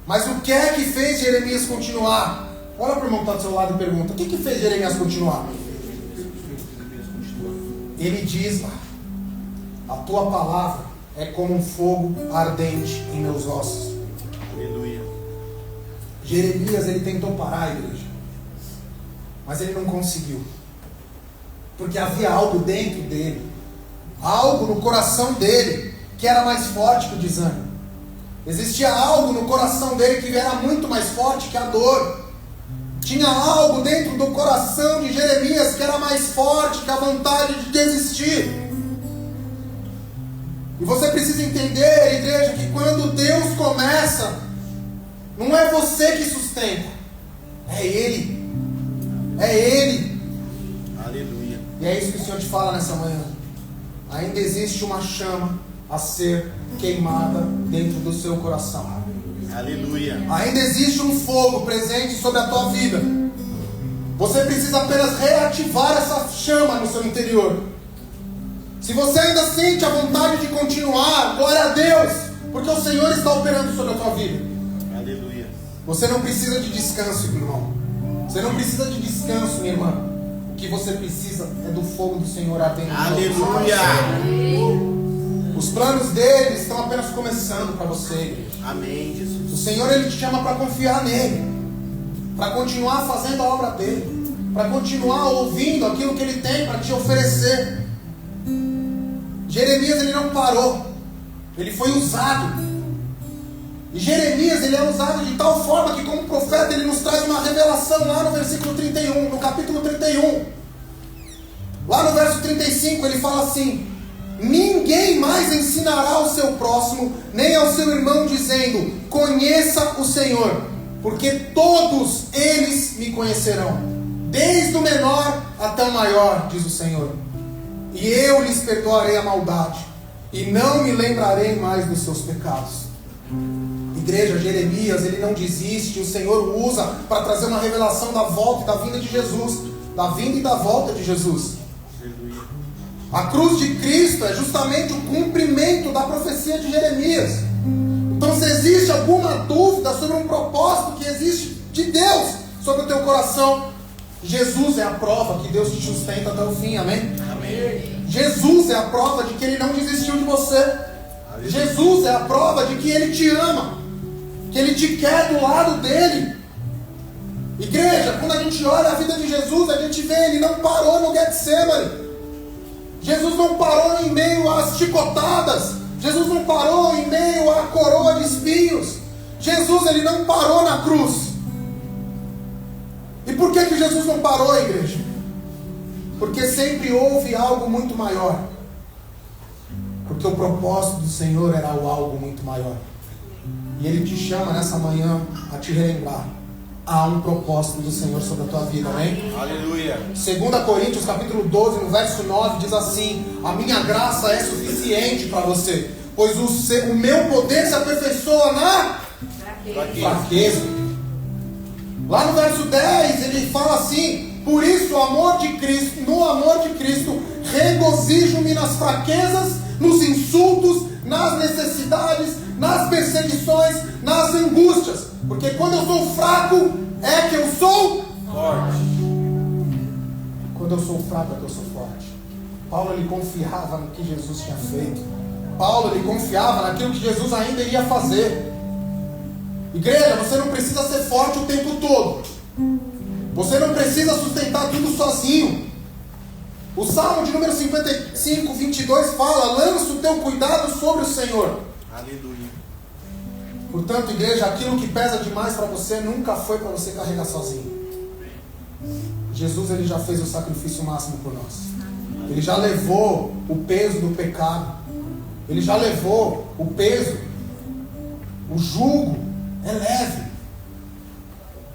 Mas o que é que fez Jeremias continuar? Olha para o irmão que está do seu lado e pergunta: o que fez Jeremias continuar? Ele diz lá: a tua palavra é como um fogo ardente em meus ossos. Aleluia. Jeremias, ele tentou parar a igreja, mas ele não conseguiu. Porque havia algo dentro dele, algo no coração dele, que era mais forte que o desânimo. Existia algo no coração dele que era muito mais forte que a dor. Tinha algo dentro do coração de Jeremias que era mais forte que a vontade de desistir. E você precisa entender, igreja, que quando Deus começa, não é você que sustenta, é Ele. É Ele. Aleluia. E é isso que o Senhor te fala nessa manhã. ainda existe uma chama a ser queimada dentro do seu coração. Aleluia. Ainda existe um fogo presente sobre a tua vida. Você precisa apenas reativar essa chama no seu interior. Se você ainda sente a vontade de continuar, glória a Deus, porque o Senhor está operando sobre a tua vida. Aleluia. Você não precisa de descanso, irmão. Você não precisa de descanso, minha irmã. O que você precisa é do fogo do Senhor ardendo. Aleluia. Os planos dele estão apenas começando para você, igreja. Amém, Jesus. O Senhor, ele te chama para confiar nele, para continuar fazendo a obra dele, para continuar ouvindo aquilo que ele tem para te oferecer. Jeremias, ele não parou, ele foi usado. E Jeremias, ele é usado de tal forma que, como profeta, ele nos traz uma revelação lá no versículo 31, no capítulo 31. Lá no verso 35, ele fala assim: ninguém mais ensinará ao seu próximo, nem ao seu irmão, dizendo: conheça o Senhor, porque todos eles me conhecerão, desde o menor até o maior, diz o Senhor. E eu lhes perdoarei a maldade, e não me lembrarei mais dos seus pecados. Igreja, Jeremias, ele não desiste. O Senhor usa para trazer uma revelação da volta e da vinda de Jesus, da vinda e da volta de Jesus. A cruz de Cristo é justamente o cumprimento da profecia de Jeremias. Então, se existe alguma dúvida sobre um propósito que existe de Deus sobre o teu coração, Jesus é a prova que Deus te sustenta até o fim, amém? Amém. Jesus é a prova de que Ele não desistiu de você. Jesus é a prova de que Ele te ama, que Ele te quer do lado dEle. Igreja, quando a gente olha a vida de Jesus, a gente vê Ele não parou no Getsemane. Jesus não parou em meio às chicotadas. Jesus não parou em meio à coroa de espinhos. Jesus, ele não parou na cruz. E por que Jesus não parou, igreja? Porque sempre houve algo muito maior. Porque o propósito do Senhor era algo muito maior. E Ele te chama nessa manhã a te relembrar. Há um propósito do Senhor sobre a tua vida, amém? Aleluia. 2 Coríntios capítulo 12, no verso 9, diz assim: a minha graça é suficiente para você, pois o meu poder se aperfeiçoa na fraqueza. Lá no verso 10, ele fala assim: por isso no amor de Cristo, regozijo-me nas fraquezas, nos insultos, nas necessidades, nas perseguições, nas angústias. Porque quando eu sou fraco, é que eu sou forte. Quando eu sou fraco, é que eu sou forte. Paulo, ele confiava no que Jesus tinha feito. Paulo, ele confiava naquilo que Jesus ainda iria fazer. Igreja, você não precisa ser forte o tempo todo. Você não precisa sustentar tudo sozinho. O Salmo de número 55, 22 fala: lança o teu cuidado sobre o Senhor. Aleluia. Portanto, igreja, aquilo que pesa demais para você nunca foi para você carregar sozinho. Jesus, ele já fez o sacrifício máximo por nós. Ele já levou o peso do pecado. Ele já levou o peso. O jugo é leve.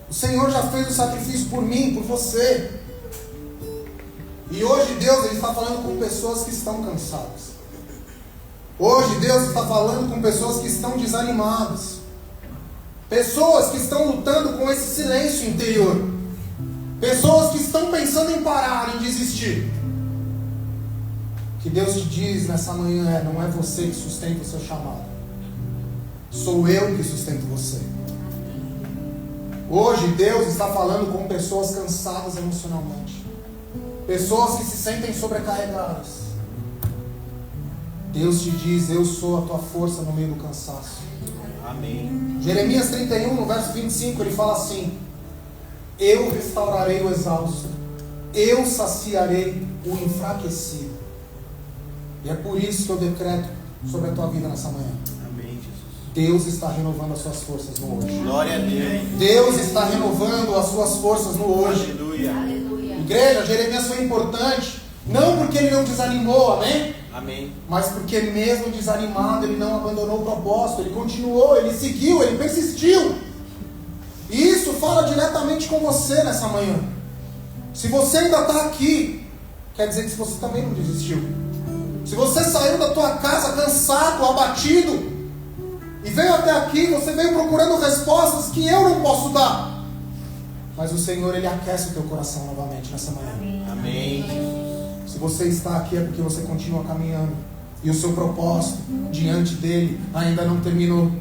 O Senhor já fez o sacrifício por mim, por você. E hoje Deus, ele está falando com pessoas que estão cansadas. Hoje Deus está falando com pessoas que estão desanimadas. Pessoas que estão lutando com esse silêncio interior. Pessoas que estão pensando em parar, em desistir. O que Deus te diz nessa manhã é: não é você que sustenta o seu chamado. Sou eu que sustento você. Hoje Deus está falando com pessoas cansadas emocionalmente. Pessoas que se sentem sobrecarregadas. Deus te diz: eu sou a tua força no meio do cansaço. Amém. Jeremias 31, no verso 25, ele fala assim: eu restaurarei o exausto, eu saciarei o enfraquecido. E é por isso que eu decreto sobre a tua vida nessa manhã. Amém, Jesus. Deus está renovando as suas forças no hoje. Glória a Deus. Deus está renovando as suas forças no hoje. Aleluia. Aleluia. Igreja, Jeremias foi importante, não porque ele não desanimou, amém? Amém. Mas porque mesmo desanimado, ele não abandonou o propósito, ele continuou, ele seguiu, ele persistiu. E isso fala diretamente com você nessa manhã. Se você ainda está aqui, quer dizer que você também não desistiu. Se você saiu da tua casa cansado, abatido, e veio até aqui, você veio procurando respostas que eu não posso dar. Mas o Senhor, Ele aquece o teu coração novamente nessa manhã. Amém. Se você está aqui é porque você continua caminhando. E o seu propósito diante dEle ainda não terminou.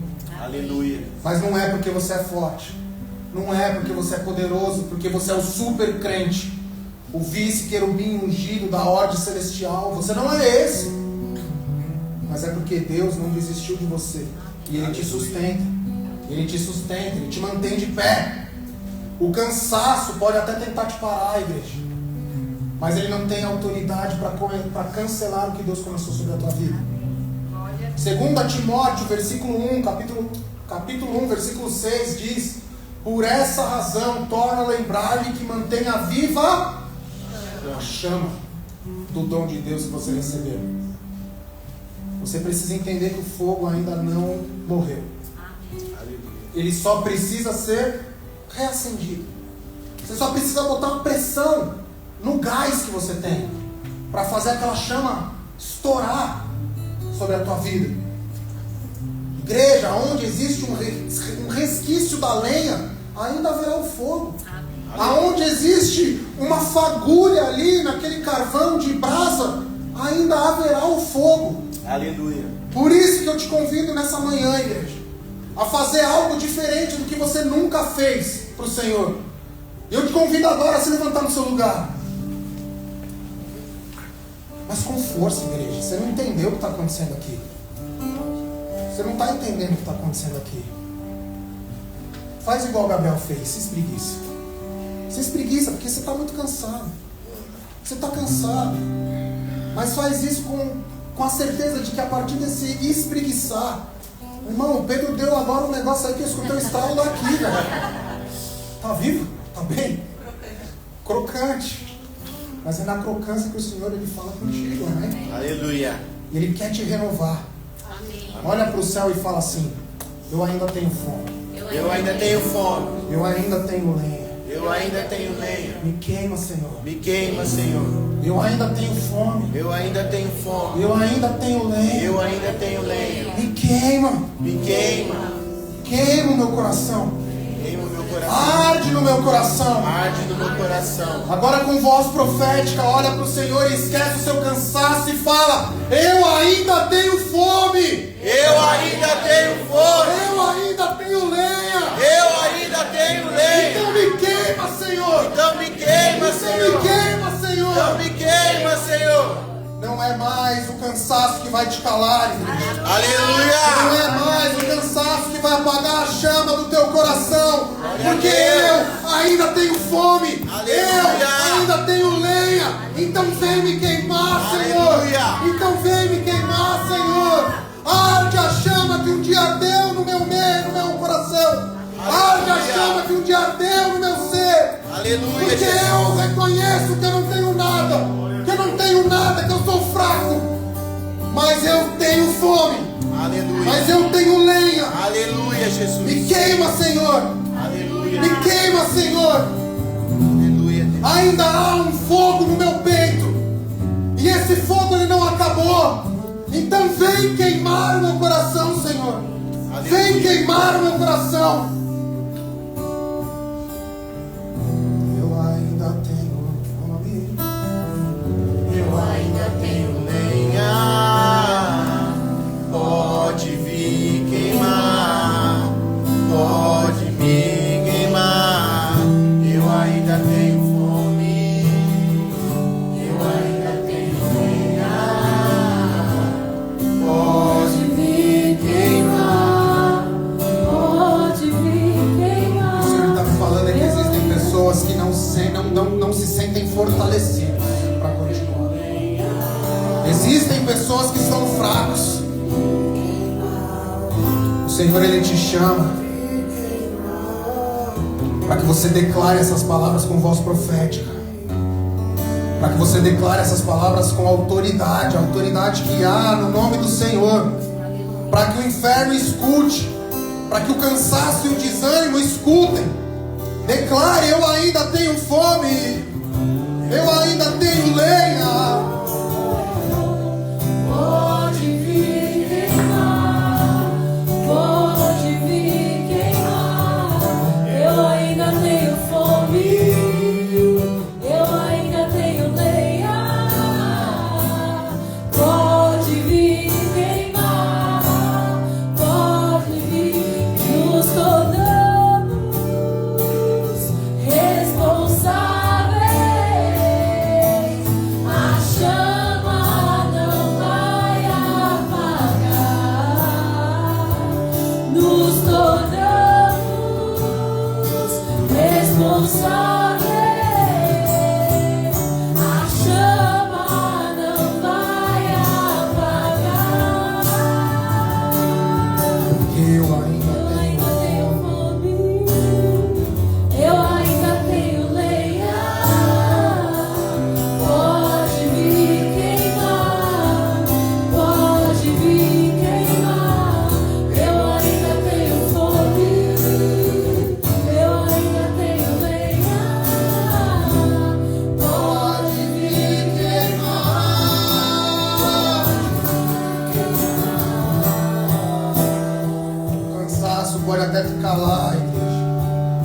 Aleluia. Mas não é porque você é forte. Não é porque você é poderoso. Porque você é o super crente. O vice-querubim ungido da ordem celestial. Você não é esse. Mas é porque Deus não desistiu de você. E Ele te sustenta. Ele te sustenta. Ele te mantém de pé. O cansaço pode até tentar te parar, igreja. Mas ele não tem autoridade para cancelar o que Deus começou sobre a tua vida. 2 Timóteo, versículo 1, capítulo 1, versículo 6 diz: por essa razão, torna a lembrar-lhe que mantenha viva a chama do dom de Deus que você recebeu. Você precisa entender que o fogo ainda não morreu. Ele só precisa ser reacendido. Você só precisa botar uma pressão no gás que você tem para fazer aquela chama estourar sobre a tua vida. Igreja, onde existe um resquício da lenha, ainda haverá o fogo. Aonde existe uma fagulha ali naquele carvão de brasa, ainda haverá o fogo. Aleluia. Por isso que eu te convido nessa manhã, igreja, a fazer algo diferente do que você nunca fez para o Senhor. Eu te convido agora a se levantar no seu lugar. Mas com força, igreja. Você não entendeu o que está acontecendo aqui. Você não está entendendo o que está acontecendo aqui. Faz igual o Gabriel fez, se espreguiça. Se espreguiça porque você está muito cansado. Você está cansado. Mas faz isso com a certeza de que a partir desse espreguiçar, irmão, o Pedro deu agora um negócio aí que eu escutei o estralo daqui, velho. Tá vivo? Tá bem? Crocante. Mas é na crocância que o Senhor, Ele fala contigo, amém? Aleluia. E Ele quer te renovar. Amém. Olha para o céu e fala assim: eu ainda tenho fome. Eu ainda tenho fome. Eu ainda tenho lenha. Eu ainda tenho lenha. Me queima, Senhor. Me queima, Senhor. Eu ainda tenho fome. Eu ainda tenho fome. Eu ainda tenho lenha. Eu ainda tenho lenha. Me queima. Me queima. Queima o meu coração. Queima o meu coração. Arde no meu coração. Arde no meu coração. Agora com voz profética, olha para o Senhor e esquece o seu cansaço e fala: eu ainda tenho fome. Eu ainda tenho fome. Eu ainda tenho lenha. Eu ainda tenho lenha. Então me queima, Senhor. Então me queima, Então Senhor. me queima, Senhor. Então me queima, Senhor. Não é mais o cansaço que vai te calar, igreja. Não Aleluia. é mais o cansaço que vai apagar a chama do teu coração. Porque eu ainda tenho fome. Eu ainda tenho lenha. Então vem me queimar, Senhor. Então vem me queimar, Senhor. Arde a chama que um dia ardeu no meu meio, no meu coração. Arde a chama que um dia ardeu no meu ser. Aleluia. Porque eu reconheço que eu não tenho nada. Que eu não tenho nada, que eu sou fraco. Mas eu tenho fome. Aleluia. Mas eu tenho lenha. Aleluia, Jesus. Me queima, Senhor. Aleluia. Me queima, Senhor. Aleluia. Ainda há um fogo no meu peito. E esse fogo ele não acabou. Então vem queimar o meu coração, Senhor. Vem queimar o meu coração. Eu ainda tenho fome. Eu ainda tenho lenha. Pode vir queimar. Pode me queimar. Eu ainda tenho fome. Eu ainda tenho lenha. Pode me queimar. Pode me O queimar. Senhor está me falando é que existem pessoas que não se sentem fortalecidas para continuar. Existem pessoas que estão fracos. O Senhor, Ele te chama para que você declare essas palavras com voz profética. Para que você declare essas palavras com autoridade. A autoridade que há no nome do Senhor. Para que o inferno escute. Para que o cansaço e o desânimo escutem. Declare: eu ainda tenho fome. Eu ainda tenho lenha.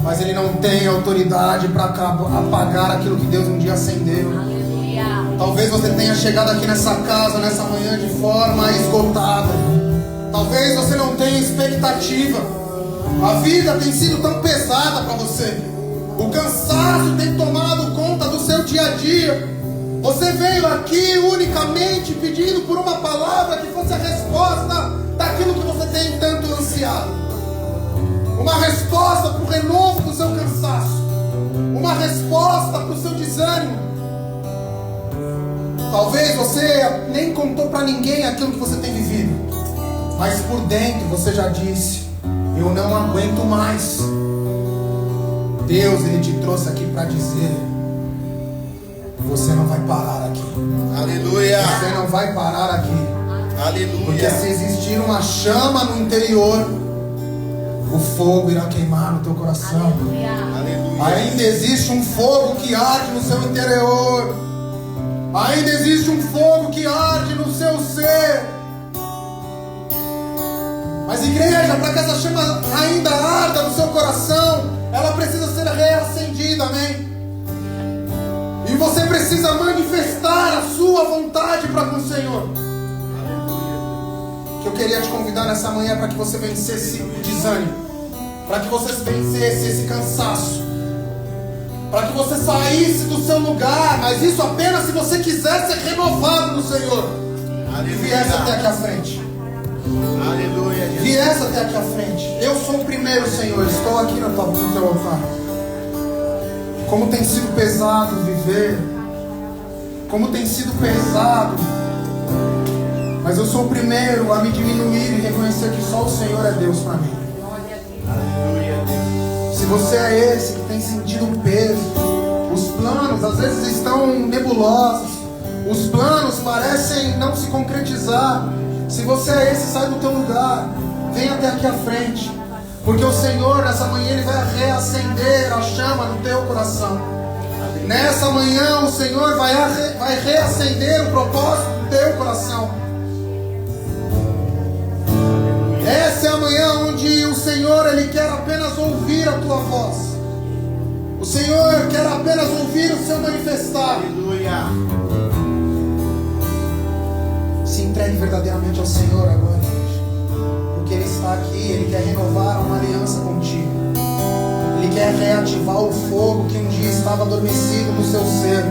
Mas ele não tem autoridade para apagar aquilo que Deus um dia acendeu. Aleluia. Talvez você tenha chegado aqui nessa casa, nessa manhã, de forma esgotada. Talvez você não tenha expectativa. A vida tem sido tão pesada para você. O cansaço tem tomado conta do seu dia a dia. Você veio aqui unicamente pedindo por uma palavra que fosse a resposta daquilo que você tem tanto ansiado. Uma resposta para o renovo do seu cansaço. Uma resposta para o seu desânimo. Talvez você nem contou para ninguém aquilo que você tem vivido. Mas por dentro você já disse: eu não aguento mais. Deus, Ele te trouxe aqui para dizer: você não vai parar aqui. Aleluia. Você não vai parar aqui. Aleluia. Porque se existir uma chama no interior, o fogo irá queimar no teu coração. Aleluia. Aleluia. Ainda existe um fogo que arde no seu interior. Ainda existe um fogo que arde no seu ser. Mas igreja, para que essa chama ainda arda no seu coração, ela precisa ser reacendida, amém? E você precisa manifestar a sua vontade para com o Senhor. Que eu queria te convidar nessa manhã para que você vencesse o desânimo, para que você vencesse esse cansaço, para que você saísse do seu lugar, mas isso apenas se você quiser ser renovado no Senhor. E viesse até aqui à frente. Aleluia. Viesse até aqui à frente. Eu sou o primeiro, Senhor. Estou aqui no teu altar. Como tem sido pesado viver. Como tem sido pesado. Mas eu sou o primeiro a me diminuir e reconhecer que só o Senhor é Deus para mim. Se você é esse que tem sentido o peso, os planos às vezes estão nebulosos, os planos parecem não se concretizar. Se você é esse, sai do teu lugar, vem até aqui à frente, porque o Senhor nessa manhã Ele vai reacender a chama no teu coração. Nessa manhã o Senhor vai reacender o propósito do teu coração. Essa é a manhã onde o Senhor Ele quer apenas ouvir a tua voz. O Senhor quer apenas ouvir o seu manifestar. Aleluia. Se entregue verdadeiramente ao Senhor agora, porque Ele está aqui, Ele quer renovar uma aliança contigo. Ele quer reativar o fogo que um dia estava adormecido no seu ser.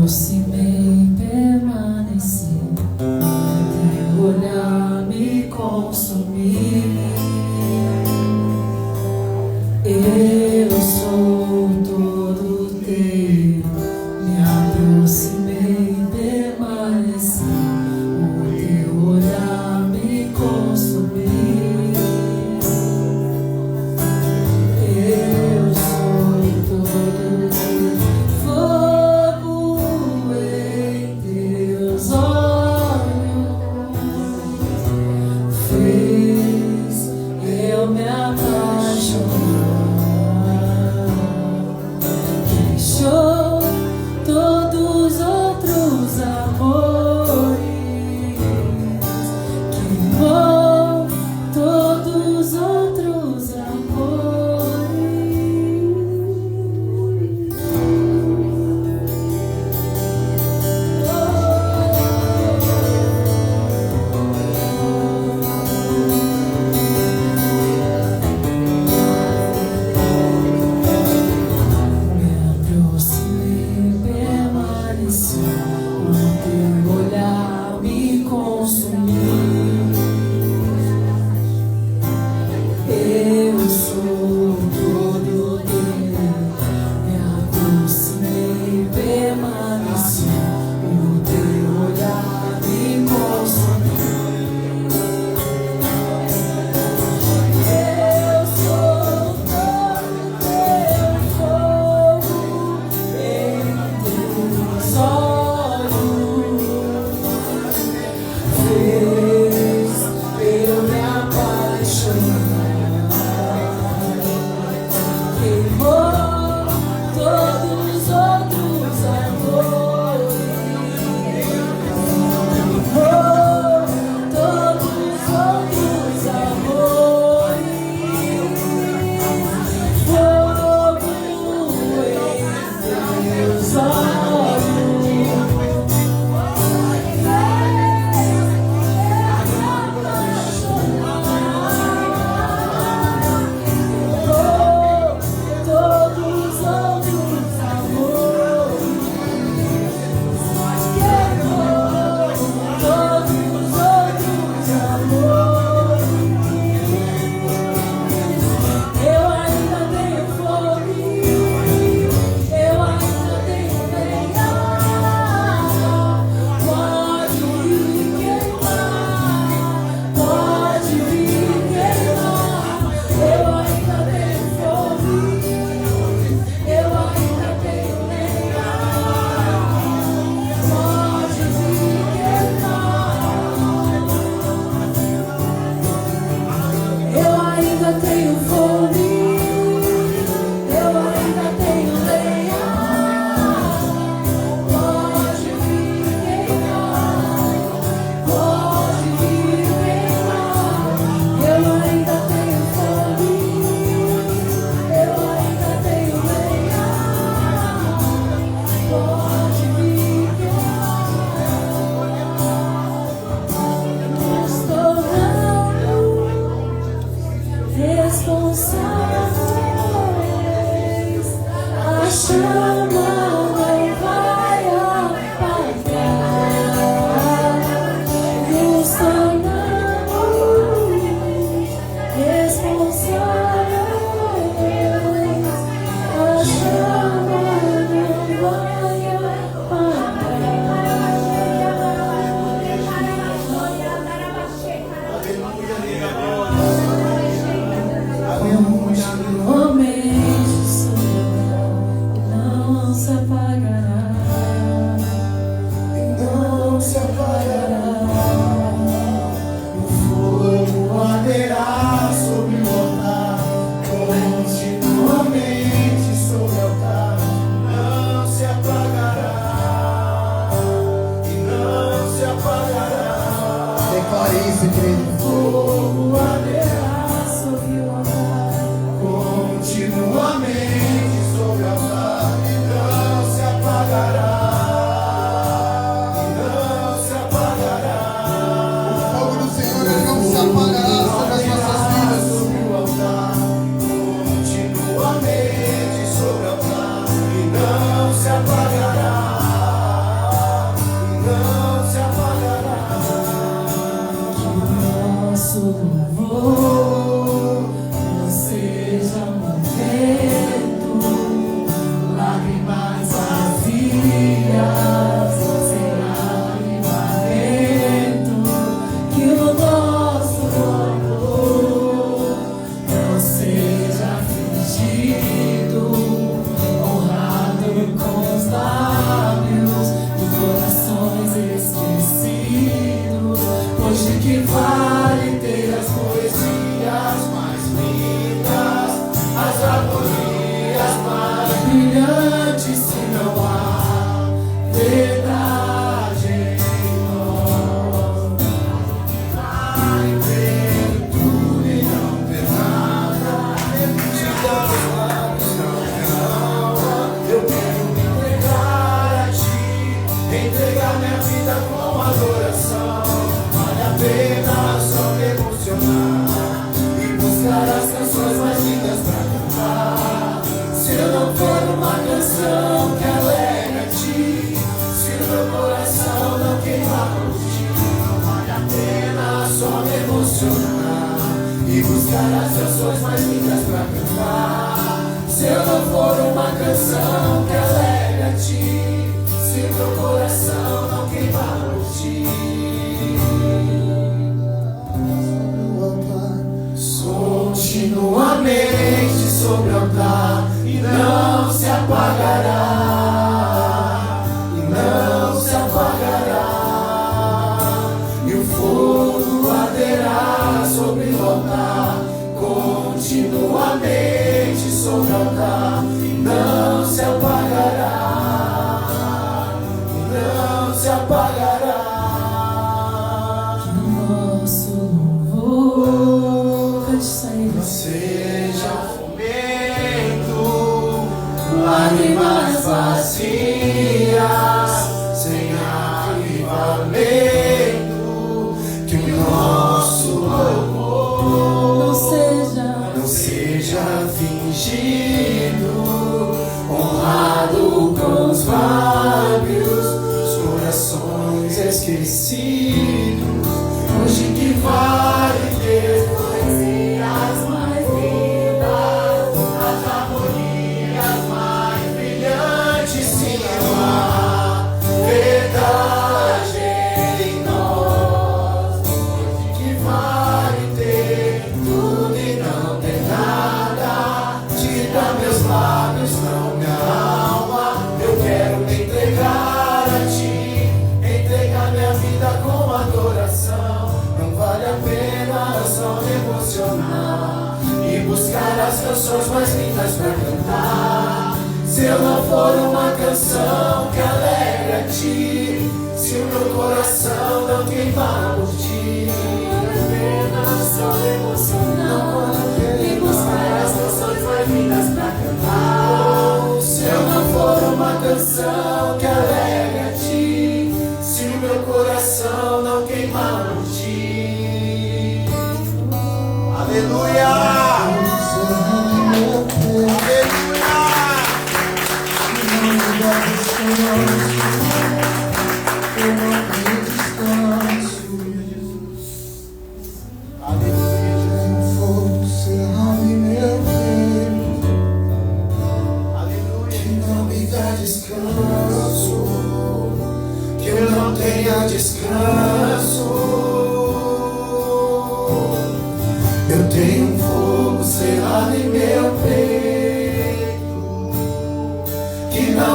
Aproximei, permaneci, teu olhar me consumiu. Eu sou todo teu, me aproximei, permaneci.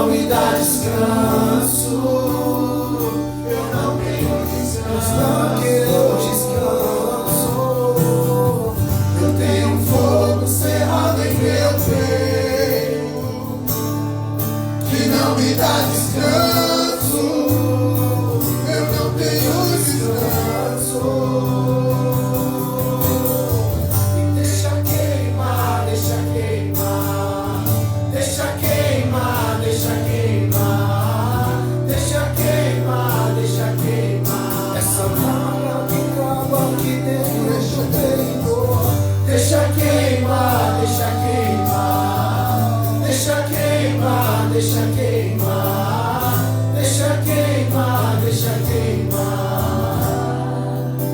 não me dá descanso. Eu não tenho descanso. Eu tenho um fogo cerrado em meu peito que não me dá descanso. Eu não tenho descanso. E deixa queimar, deixa queimar, deixa queimar, deixa queimar, deixa queimar, deixa queimar. Essa marca que acaba aqui dentro, deixa queimar, deixa queimar, deixa queimar, deixa queimar, deixa queimar, deixa queimar, deixa queimar.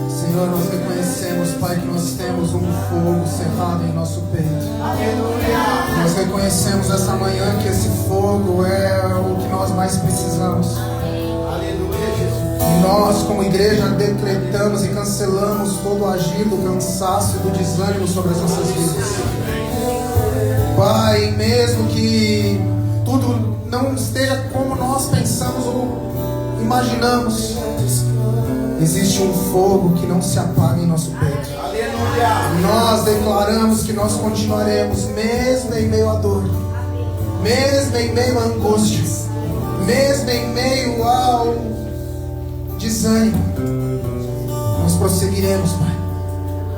Senhor, nós reconhecemos, Pai, que nós temos um fogo cerrado em nosso peito. Aleluia. Nós reconhecemos essa manhã que esse fogo é o que nós mais precisamos. Aleluia, Jesus. E nós, como igreja, decretamos e cancelamos todo o agir do cansaço e do desânimo sobre as nossas vidas. Pai, mesmo que tudo não esteja como nós pensamos ou imaginamos, existe um fogo que não se apaga em nosso peito. Aleluia. Nós declaramos que nós continuaremos, mesmo em meio à dor, mesmo em meio à angústia, mesmo em meio ao desânimo, nós prosseguiremos, Pai.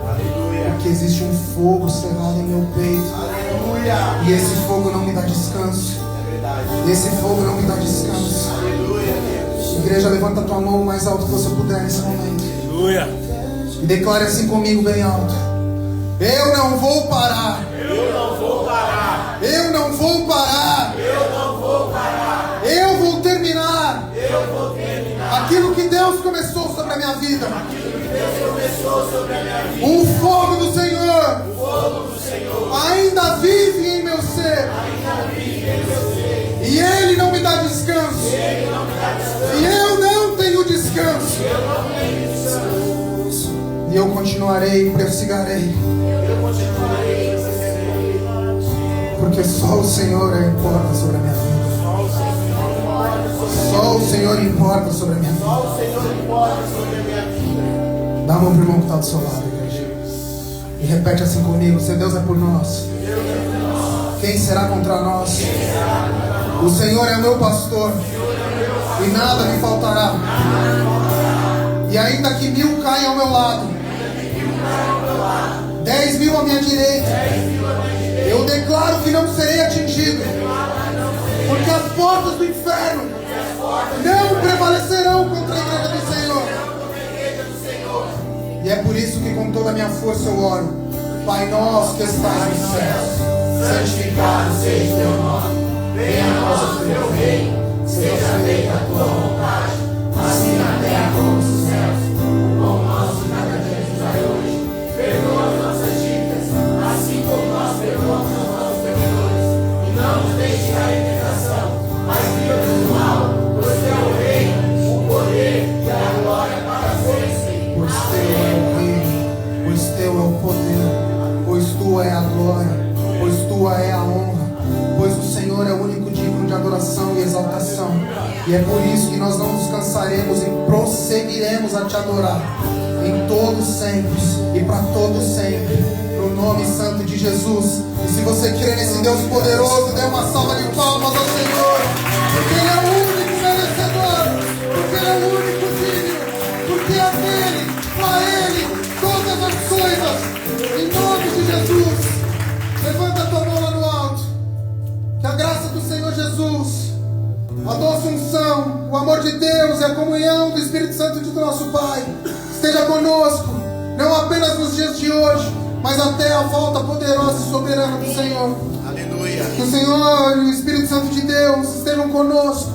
Aleluia. Porque existe um fogo cerrado em meu peito. Aleluia. E esse fogo não me dá descanso. É verdade. Esse fogo não me dá descanso. Aleluia. Igreja, levanta a tua mão o mais alto que você puder nesse momento. Aleluia. E declare assim comigo bem alto: eu não vou parar. Eu não vou parar. Eu não vou parar. Eu não vou parar. Eu vou terminar. Eu vou terminar aquilo que Deus começou sobre a minha vida. Aquilo que Deus começou sobre a minha vida. O fogo do Senhor. O fogo do Senhor ainda vive em meu ser. Ainda vive em meu ser. E Ele não me dá descanso. E Ele não me dá descanso. E eu não tenho descanso. Eu não tenho descanso. E eu continuarei e perseguirei. Eu continuarei e perseguirei. Porque só o Senhor importa sobre a minha vida. Só o Senhor importa sobre a minha vida. Só o Senhor importa sobre a minha vida. Dá a mão pro irmão que está do seu lado, igreja. E repete assim comigo: se Deus é por nós, quem será contra nós? O Senhor é meu pastor e nada me faltará. E ainda que 1000 caem ao meu lado, 10.000 à minha direita, eu declaro que não serei atingido, porque as portas do inferno não prevalecerão contra a igreja do Senhor. E é por isso que com toda a minha força eu oro: Pai nosso que estás nos céus, santificado seja o teu nome. Venha a nós o teu reino, seja feita a tua vontade, assim na terra como nos céus. O pão nosso de cada dia nos dai hoje. Perdoa as nossas dívidas, assim como nós perdoamos aos nossos devedores. E não nos deixe cair em tentação, mas livra-nos do mal, pois teu é o reino, o poder e a glória para sempre. Pois teu é o reino, pois teu é o poder, pois tua é a glória, pois tua é a honra. Pois o Senhor é o único digno de adoração e exaltação. E é por isso que nós não nos cansaremos e prosseguiremos a te adorar em todo sempre e para todo sempre, no nome santo de Jesus. E se você crê nesse Deus poderoso, dê uma salva de palmas ao Senhor, porque Ele é o único merecedor, porque Ele é o único digno, porque é dele, para Ele, todas as coisas, em nome de Jesus. Levanta a tua mão lá no alto. Que a graça do Senhor Jesus, a doce unção, o amor de Deus e a comunhão do Espírito Santo de nosso Pai esteja conosco, não apenas nos dias de hoje, mas até a volta poderosa e soberana do Senhor. Aleluia. Que o Senhor e o Espírito Santo de Deus estejam conosco,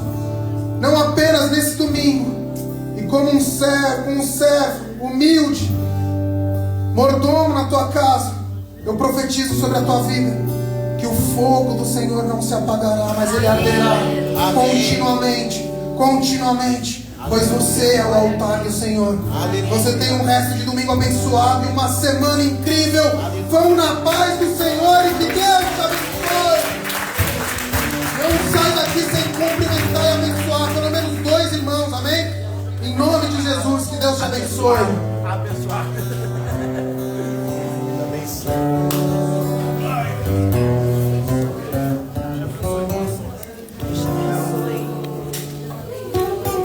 não apenas nesse domingo, e como um servo humilde, mordomo na tua casa, eu profetizo sobre a tua vida que o fogo do Senhor não se apagará, mas ele arderá continuamente, pois você é o altar do Senhor. Você tem um resto de domingo abençoado e uma semana incrível. Vão na paz do Senhor e que Deus te abençoe. Não sai daqui sem cumprimentar e abençoar pelo menos 2 irmãos, amém? Em nome de Jesus, que Deus te abençoe. Abençoar. Abençoar.